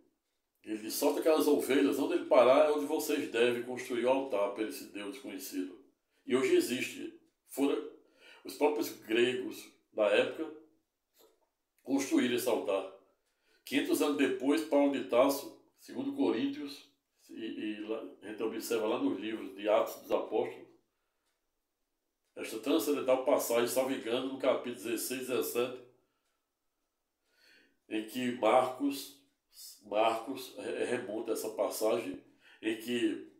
Ele disse: solta aquelas ovelhas, onde ele parar é onde vocês devem construir o altar para esse Deus desconhecido. E hoje existe. Foram os próprios gregos da época construíram esse altar. 500 anos depois, Paulo de Tarso, segundo Coríntios, a gente observa lá nos livros de Atos dos Apóstolos, esta transcendental passagem, salvo engano, no capítulo 16, 17, em que Marcos remonta essa passagem, em que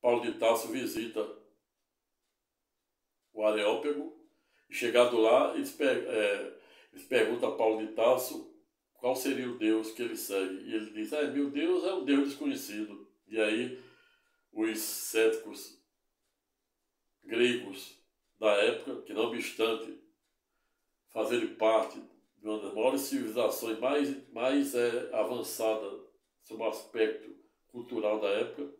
Paulo de Tarso visita o Areópago, e chegado lá, eles perguntam a Paulo de Tarso qual seria o Deus que ele segue. E ele diz: meu Deus é um Deus desconhecido. E aí os céticos gregos da época, que não obstante fazerem parte de uma das maiores civilizações mais avançada sob o aspecto cultural da época,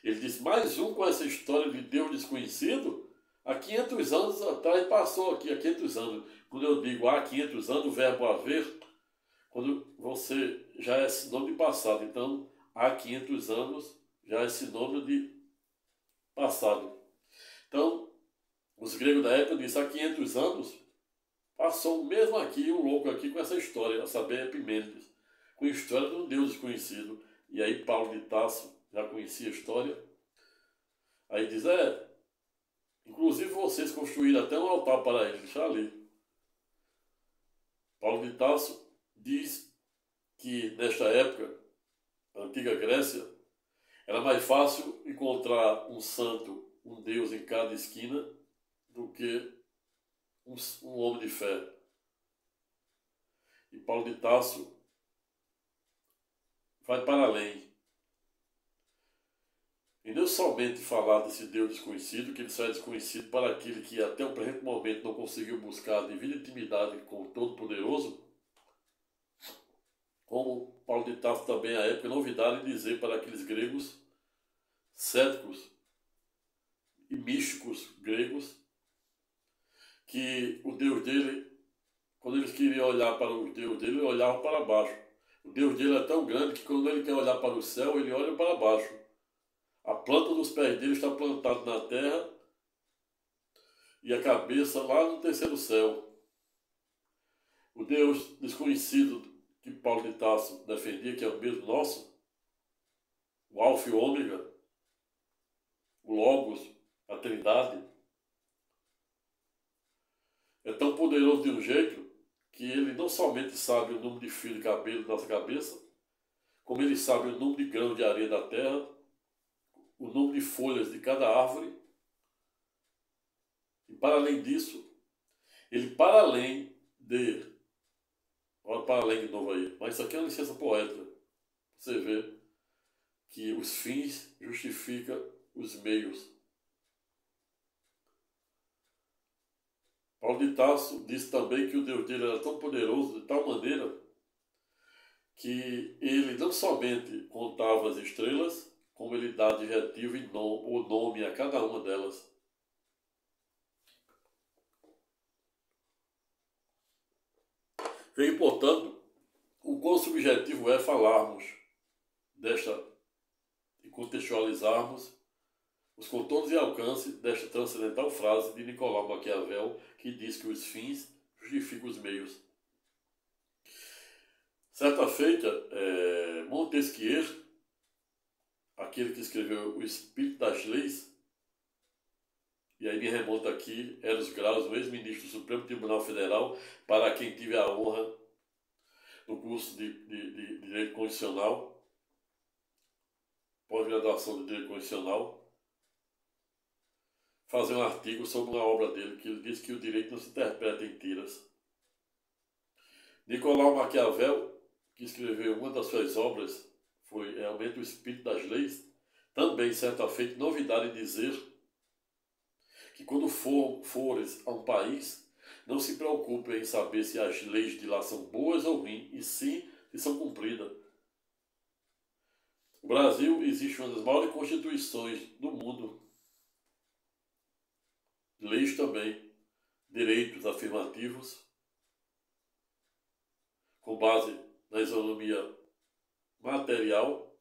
ele disse: mais um com essa história de Deus desconhecido? Há 500 anos atrás passou aqui, há 500 anos. Quando eu digo há 500 anos, o verbo haver, quando você já é sinônimo de passado. Então, há 500 anos já é sinônimo de passado. Então, os gregos da época disseram: há 500 anos passou mesmo aqui, um louco aqui com essa história, a saber, Epimênides, com a história de um Deus desconhecido. E aí Paulo de Tarso já conhecia a história. Aí diz: inclusive vocês construíram até um altar para ele, deixa ali. Paulo de Tarso diz que nesta época, a antiga Grécia, era mais fácil encontrar um santo, um Deus em cada esquina, do que um homem de fé. E Paulo de Tarso vai para além. E não somente falar desse Deus desconhecido, que ele só é desconhecido para aquele que até o presente momento não conseguiu buscar a devida intimidade com o Todo-Poderoso, como Paulo de Tarso também, à época, novidade em dizer para aqueles gregos céticos e místicos gregos que o Deus dele, quando eles queriam olhar para o Deus dele, olhavam para baixo. O Deus dele é tão grande que quando ele quer olhar para o céu, ele olha para baixo. A planta dos pés dele está plantada na terra e a cabeça lá no terceiro céu. O Deus desconhecido que Paulo de Tarso defendia, que é o mesmo nosso, o Alfa e o Ômega, o Logos, a Trindade, é tão poderoso de um jeito que ele não somente sabe o número de fios de cabelo da nossa cabeça, como ele sabe o número de grãos de areia da terra, o número de folhas de cada árvore. E para além disso, ele para além de... Olha para além de novo aí. Mas isso aqui é uma licença poética. Você vê que os fins justificam os meios. Paulo de Tarso disse também que o Deus dele era tão poderoso, de tal maneira, que ele não somente contava as estrelas, como ele dá adjetivo e o nome a cada uma delas. Veio, portanto, o quão subjetivo é falarmos e contextualizarmos os contornos e alcance desta transcendental frase de Nicolau Maquiavel, que diz que os fins justificam os meios. Certa feita, Montesquieu, aquele que escreveu O Espírito das Leis, e aí me remonta aqui, Eros Graus, o ex-ministro do Supremo Tribunal Federal, para quem tive a honra no curso de Direito Constitucional, pós-graduação de Direito Constitucional, fazer um artigo sobre uma obra dele, que ele diz que o direito não se interpreta em tiras. Nicolau Maquiavel, que escreveu uma das suas obras, foi realmente O Espírito das Leis, também, certa feita, novidade em dizer que quando fores a um país, não se preocupe em saber se as leis de lá são boas ou ruins, e sim se são cumpridas. No Brasil existe uma das maiores constituições do mundo, leis também, direitos afirmativos, com base na isonomia material,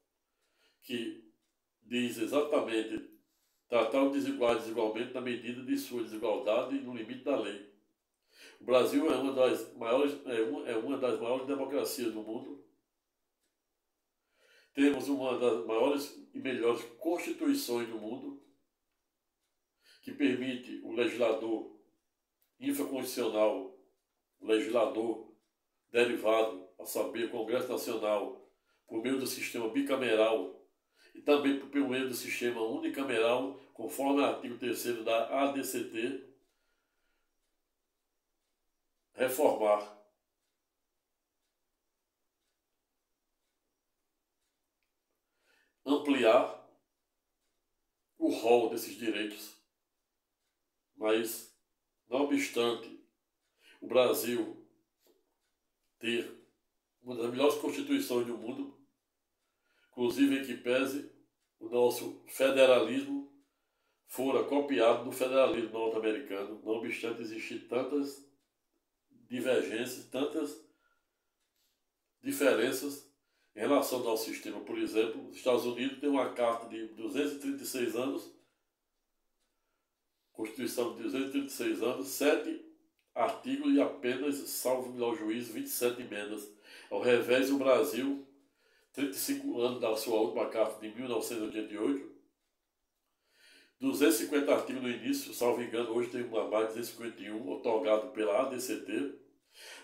que diz exatamente tratar os desiguais desigualmente na medida de sua desigualdade e no limite da lei. O Brasil é uma das maiores democracias do mundo. Temos uma das maiores e melhores constituições do mundo, que permite o legislador infraconstitucional, o legislador derivado, a saber, o Congresso Nacional, por meio do sistema bicameral e também por meio do sistema unicameral, conforme o artigo 3º da ADCT, reformar. Ampliar o rol desses direitos. Mas, não obstante o Brasil ter uma das melhores constituições do mundo, inclusive em que pese o nosso federalismo fora copiado do federalismo norte-americano, não obstante existir tantas divergências, tantas diferenças em relação ao nosso sistema. Por exemplo, os Estados Unidos têm uma carta de 236 anos, Constituição de 236 anos, 7 artigos e apenas, salvo o melhor juízo, 27 emendas. Ao revés, o Brasil, 35 anos da sua última carta de 1988, 250 artigos no início, salvo engano, hoje tem uma mais de 251, otorgado pela ADCT.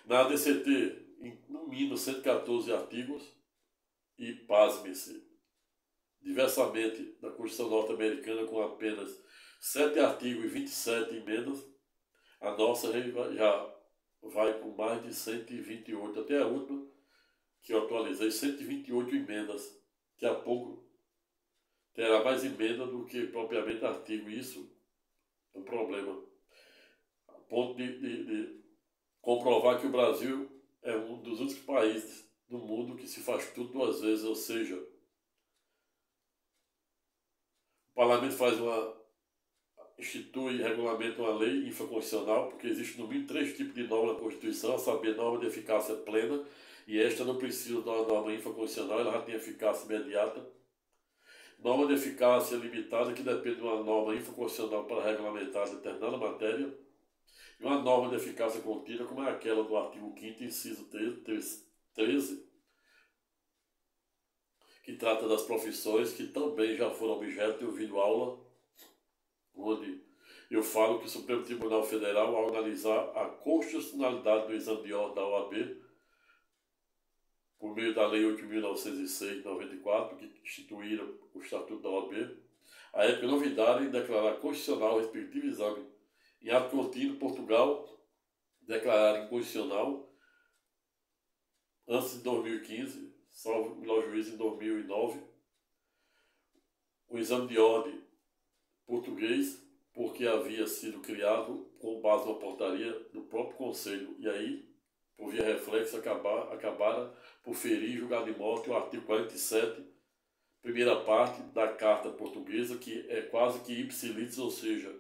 Na ADCT, no mínimo 114 artigos, e pasme-se, diversamente da Constituição norte-americana, com apenas 7 artigos e 27 emendas, a nossa já vai com mais de 128, até a última, que eu atualizei, 128 emendas. Daqui a pouco terá mais emenda do que propriamente artigo, e isso é um problema. A ponto de comprovar que o Brasil é um dos únicos países do mundo que se faz tudo 2 vezes, ou seja, o parlamento institui e regulamenta uma lei infraconstitucional, porque existe no mínimo 3 tipos de norma na Constituição, a saber, norma de eficácia plena, e esta não precisa de uma norma infraconstitucional, ela já tem eficácia imediata. Norma de eficácia limitada, que depende de uma norma infraconstitucional para regulamentar determinada matéria, e uma norma de eficácia contínua, como é aquela do artigo 5º, inciso 13, que trata das profissões, que também já foram objeto de vídeo-aula, onde eu falo que o Supremo Tribunal Federal, ao analisar a constitucionalidade do exame de ordem da OAB, por meio da Lei 8.906 de 94, que instituíram o Estatuto da OAB, a época novidade em declarar constitucional o respectivo exame. Em ato contínuo, Portugal declarar inconstitucional antes de 2015, salvo o melhor juízo em 2009, o exame de ordem português, porque havia sido criado com base na portaria do próprio Conselho, e aí, por via reflexo, acabara por ferir e julgar de morte o artigo 47, primeira parte da Carta Portuguesa, que é quase que ipsilitris, ou seja,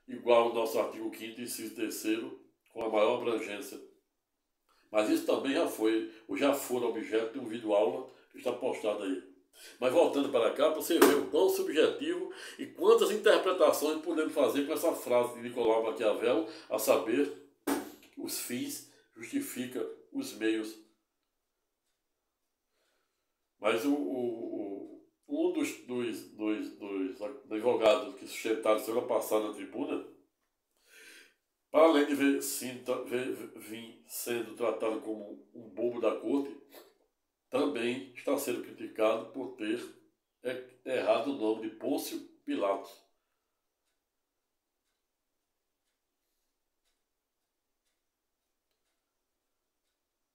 igual ao nosso artigo 5º, inciso 3º, com a maior abrangência. Mas isso também já foi, ou já for objeto de um vídeo-aula que está postado aí. Mas voltando para cá, para você ver o quão subjetivo e quantas interpretações podemos fazer com essa frase de Nicolau Maquiavel, a saber, os fins justificam os meios. Mas um dos advogados que sustentaram semana passada na tribuna, para além de vir sendo tratado como um bobo da corte, também está sendo criticado por ter errado o nome de Pôncio Pilatos.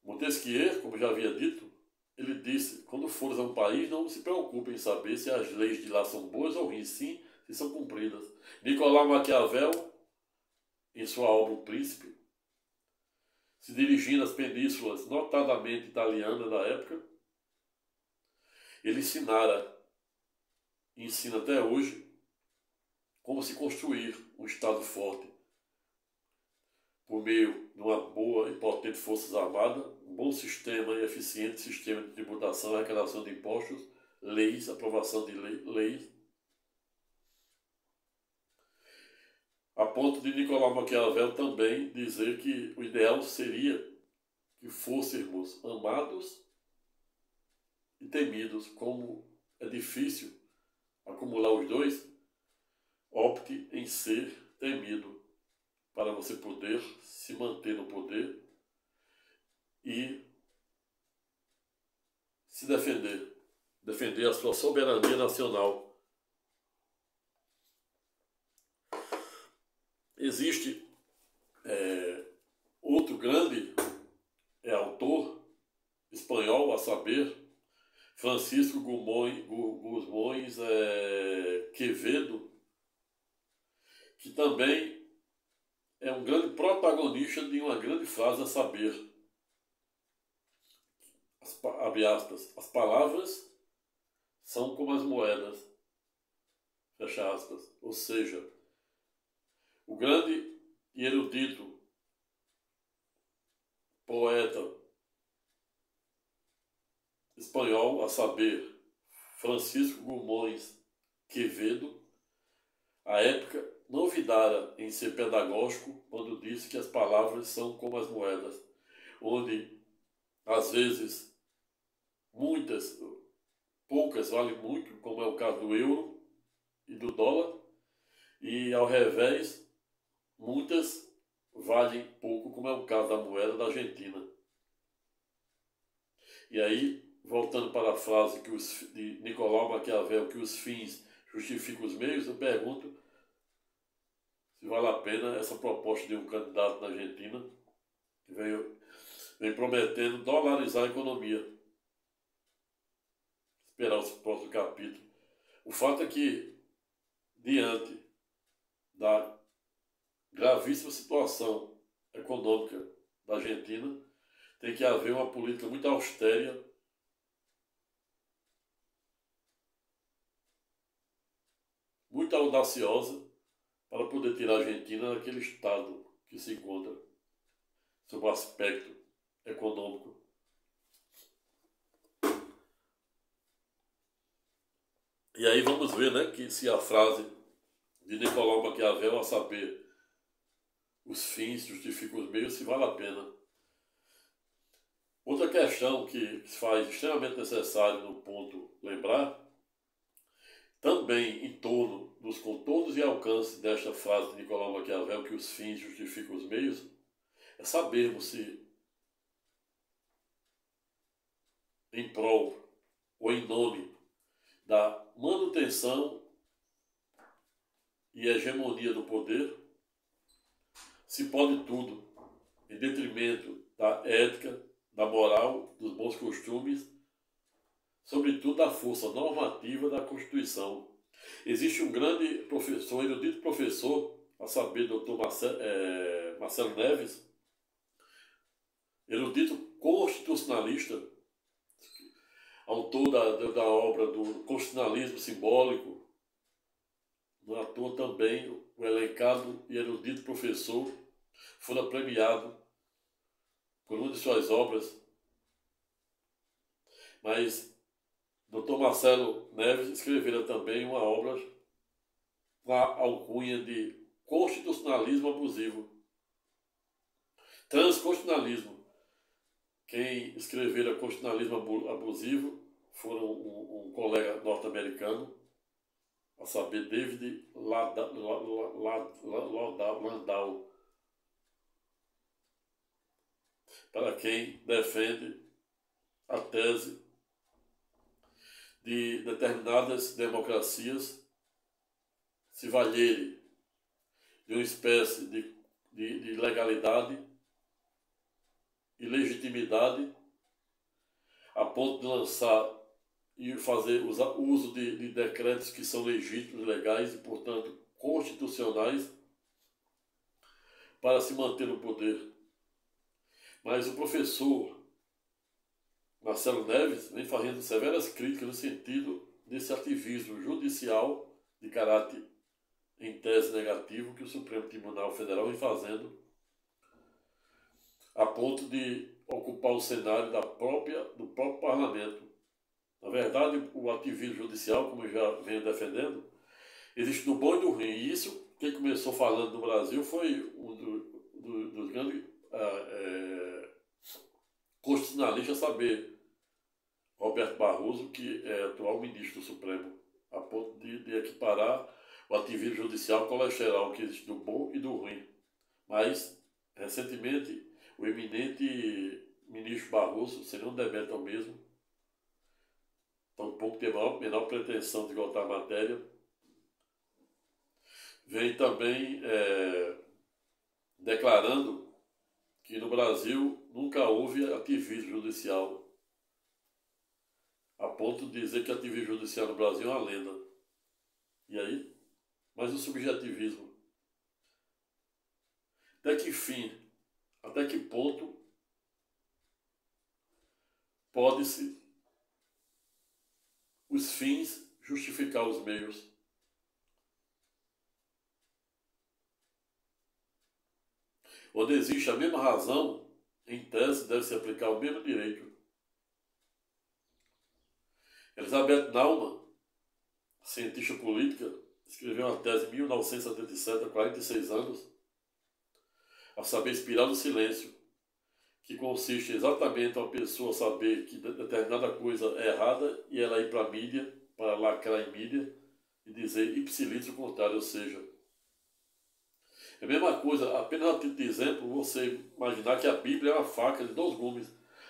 Montesquieu, como já havia dito, ele disse: quando fores a um país, não se preocupe em saber se as leis de lá são boas ou ruins, sim, se são cumpridas. Nicolau Maquiavel, em sua obra O Príncipe, se dirigindo às penínsulas, notadamente italianas da época, ele ensina até hoje como se construir um Estado forte por meio de uma boa e potente forças armadas, um bom sistema e eficiente sistema de tributação, arrecadação de impostos, leis, aprovação de leis, a ponto de Nicolau Maquiavel também dizer que o ideal seria que fôssemos amados e temidos. Como é difícil acumular os dois, opte em ser temido para você poder se manter no poder e se defender a sua soberania nacional. Existe outro grande autor espanhol, a saber, Francisco Guzmões Quevedo, que também é um grande protagonista de uma grande frase, a saber, abre aspas, as palavras são como as moedas, fecha aspas. Ou seja, o grande e erudito poeta espanhol, a saber, Francisco Guzmões Quevedo, à época não vidara em ser pedagógico quando disse que as palavras são como as moedas, onde às vezes poucas valem muito, como é o caso do euro e do dólar, e ao revés, muitas valem pouco, como é o caso da moeda da Argentina. E aí, voltando para a frase de Nicolau Maquiavel, que os fins justificam os meios, eu pergunto se vale a pena essa proposta de um candidato na Argentina que vem prometendo dolarizar a economia. Esperar o próximo capítulo. O fato é que, diante da gravíssima situação econômica da Argentina, tem que haver uma política muito austera, muito audaciosa, para poder tirar a Argentina daquele estado que se encontra sob o aspecto econômico. E aí vamos ver, né, que se a frase de Nicolau Maquiavel, a saber, os fins justificam os meios, se vale a pena. Outra questão que se faz extremamente necessário no ponto lembrar, também em torno dos contornos e alcances desta frase de Nicolau Maquiavel, que os fins justificam os meios, é sabermos se em prol ou em nome da manutenção e hegemonia do poder, se pode tudo em detrimento da ética, da moral, dos bons costumes, sobretudo da força normativa da Constituição. Existe um grande professor, erudito professor, a saber, Dr. Marcelo Neves, erudito constitucionalista, autor da obra do Constitucionalismo Simbólico, no ator também, o elencado e erudito professor, fora premiado por uma de suas obras, mas Dr. Marcelo Neves escrevera também uma obra com a alcunha de Constitucionalismo Abusivo. Transconstitucionalismo. Quem escrevera Constitucionalismo Abusivo foram um colega norte-americano, a saber, David Landau, para quem defende a tese de determinadas democracias se valerem de uma espécie de legalidade e legitimidade a ponto de lançar e fazer uso de decretos que são legítimos, legais e, portanto, constitucionais para se manter no poder. Mas o professor Marcelo Neves vem fazendo severas críticas no sentido desse ativismo judicial de caráter, em tese, negativo que o Supremo Tribunal Federal vem fazendo, a ponto de ocupar o cenário do próprio parlamento. Na verdade, o ativismo judicial, como eu já venho defendendo, existe do bom e do ruim. E isso, quem começou falando no Brasil foi um dos grandes constitucionalistas a saber, Roberto Barroso, que é atual ministro do Supremo, a ponto de equiparar o ativismo judicial colesterol, que existe do bom e do ruim. Mas, recentemente, o eminente ministro Barroso, sem nenhum demérito ao mesmo, tampouco tem a menor pretensão de esgotar a matéria, vem também declarando que no Brasil nunca houve ativismo judicial, a ponto de dizer que ativismo judicial no Brasil é uma lenda. E aí? Mas o subjetivismo. Até que fim, até que ponto pode-se os fins justificar os meios? Onde existe a mesma razão, em tese, deve-se aplicar o mesmo direito. Elizabeth Naumann, cientista política, escreveu uma tese em 1977, há 46 anos, a saber, Espiral do Silêncio, que consiste exatamente em uma pessoa saber que determinada coisa é errada e ela ir para a mídia, para lacrar em mídia e dizer ipsilitro o contrário, ou seja, é a mesma coisa, apenas a título de exemplo, você imaginar que a Bíblia é uma faca de dois gumes.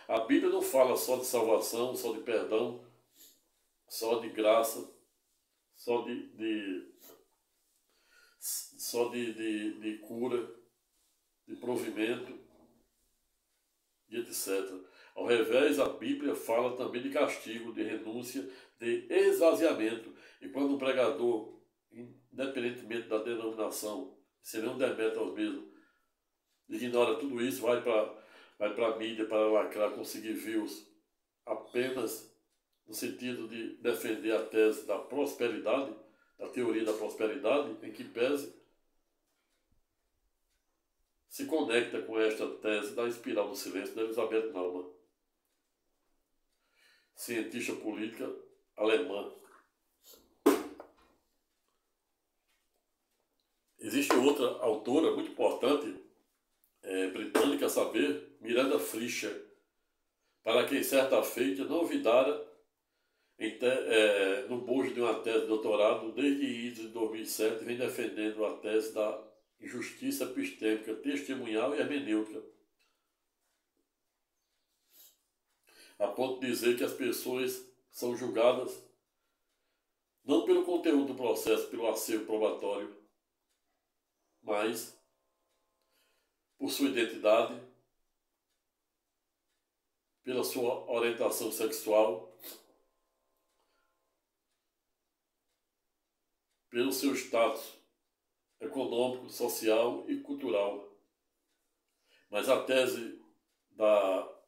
A Bíblia não fala só de salvação, só de perdão, só de graça, só de cura, de provimento e etc. Ao revés, a Bíblia fala também de castigo, de renúncia, de esvaziamento. E quando um pregador, independentemente da denominação, se não demérito aos mesmos, ignora tudo isso, vai para a mídia para lacrar, conseguir views, apenas no sentido de defender a tese da prosperidade, da teoria da prosperidade, em que pese se conecta com esta tese da espiral do silêncio de Elizabeth Naumann, cientista política alemã. Existe outra autora muito importante, britânica, a saber, Miranda Frischer, para quem certa feita não olvidara no bojo de uma tese de doutorado, desde início de 2007, vem defendendo a tese da injustiça epistêmica, testemunhal e hermenêutica, a ponto de dizer que as pessoas são julgadas não pelo conteúdo do processo, pelo acervo probatório, mas por sua identidade, pela sua orientação sexual, pelo seu status econômico, social e cultural. Mas a tese da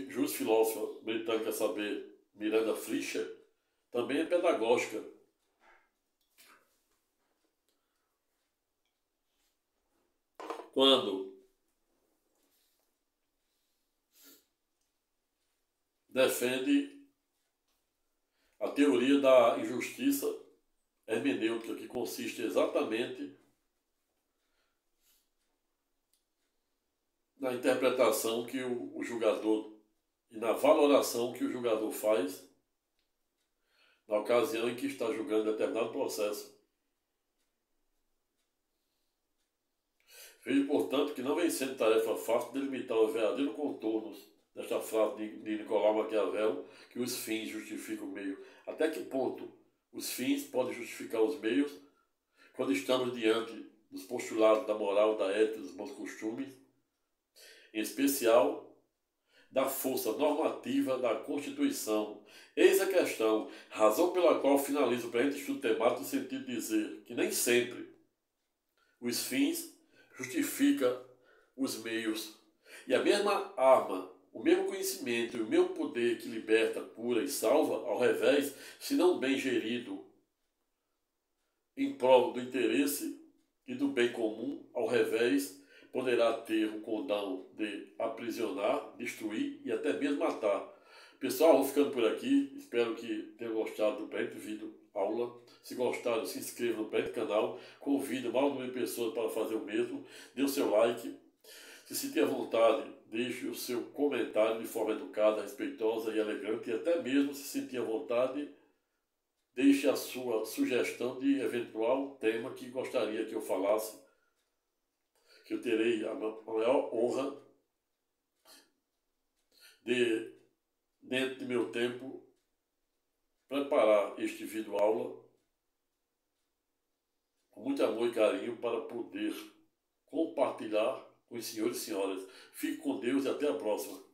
justa filósofa britânica, a saber, Miranda Fletcher, também é pedagógica. Quando defende a teoria da injustiça hermenêutica, que consiste exatamente na interpretação que o julgador e na valoração que o julgador faz na ocasião em que está julgando determinado processo. Vejo, portanto, que não vem sendo tarefa fácil delimitar os verdadeiros contornos desta frase de Nicolau Maquiavel, que os fins justificam o meio. Até que ponto os fins podem justificar os meios quando estamos diante dos postulados da moral, da ética, dos bons costumes, em especial da força normativa da Constituição. Eis a questão, razão pela qual finalizo o presente estudo temático no sentido de dizer que nem sempre os fins justificam os meios. E a mesma arma, o mesmo conhecimento e o mesmo poder que liberta, cura e salva, ao revés, se não bem gerido em prol do interesse e do bem comum, ao revés, poderá ter o condão de aprisionar, destruir e até mesmo matar. Pessoal, vou ficando por aqui. Espero que tenham gostado do presente vídeo aula. Se gostaram, se inscrevam no presente canal. Convido o maior número de pessoas para fazer o mesmo. Dê o seu like. Se sentir à vontade, deixe o seu comentário de forma educada, respeitosa e elegante. E até mesmo, se sentir à vontade, deixe a sua sugestão de eventual tema que gostaria que eu falasse, que eu terei a maior honra de, dentro do meu tempo, preparar este vídeo aula com muito amor e carinho para poder compartilhar com os senhores e senhoras. Fique com Deus e até a próxima.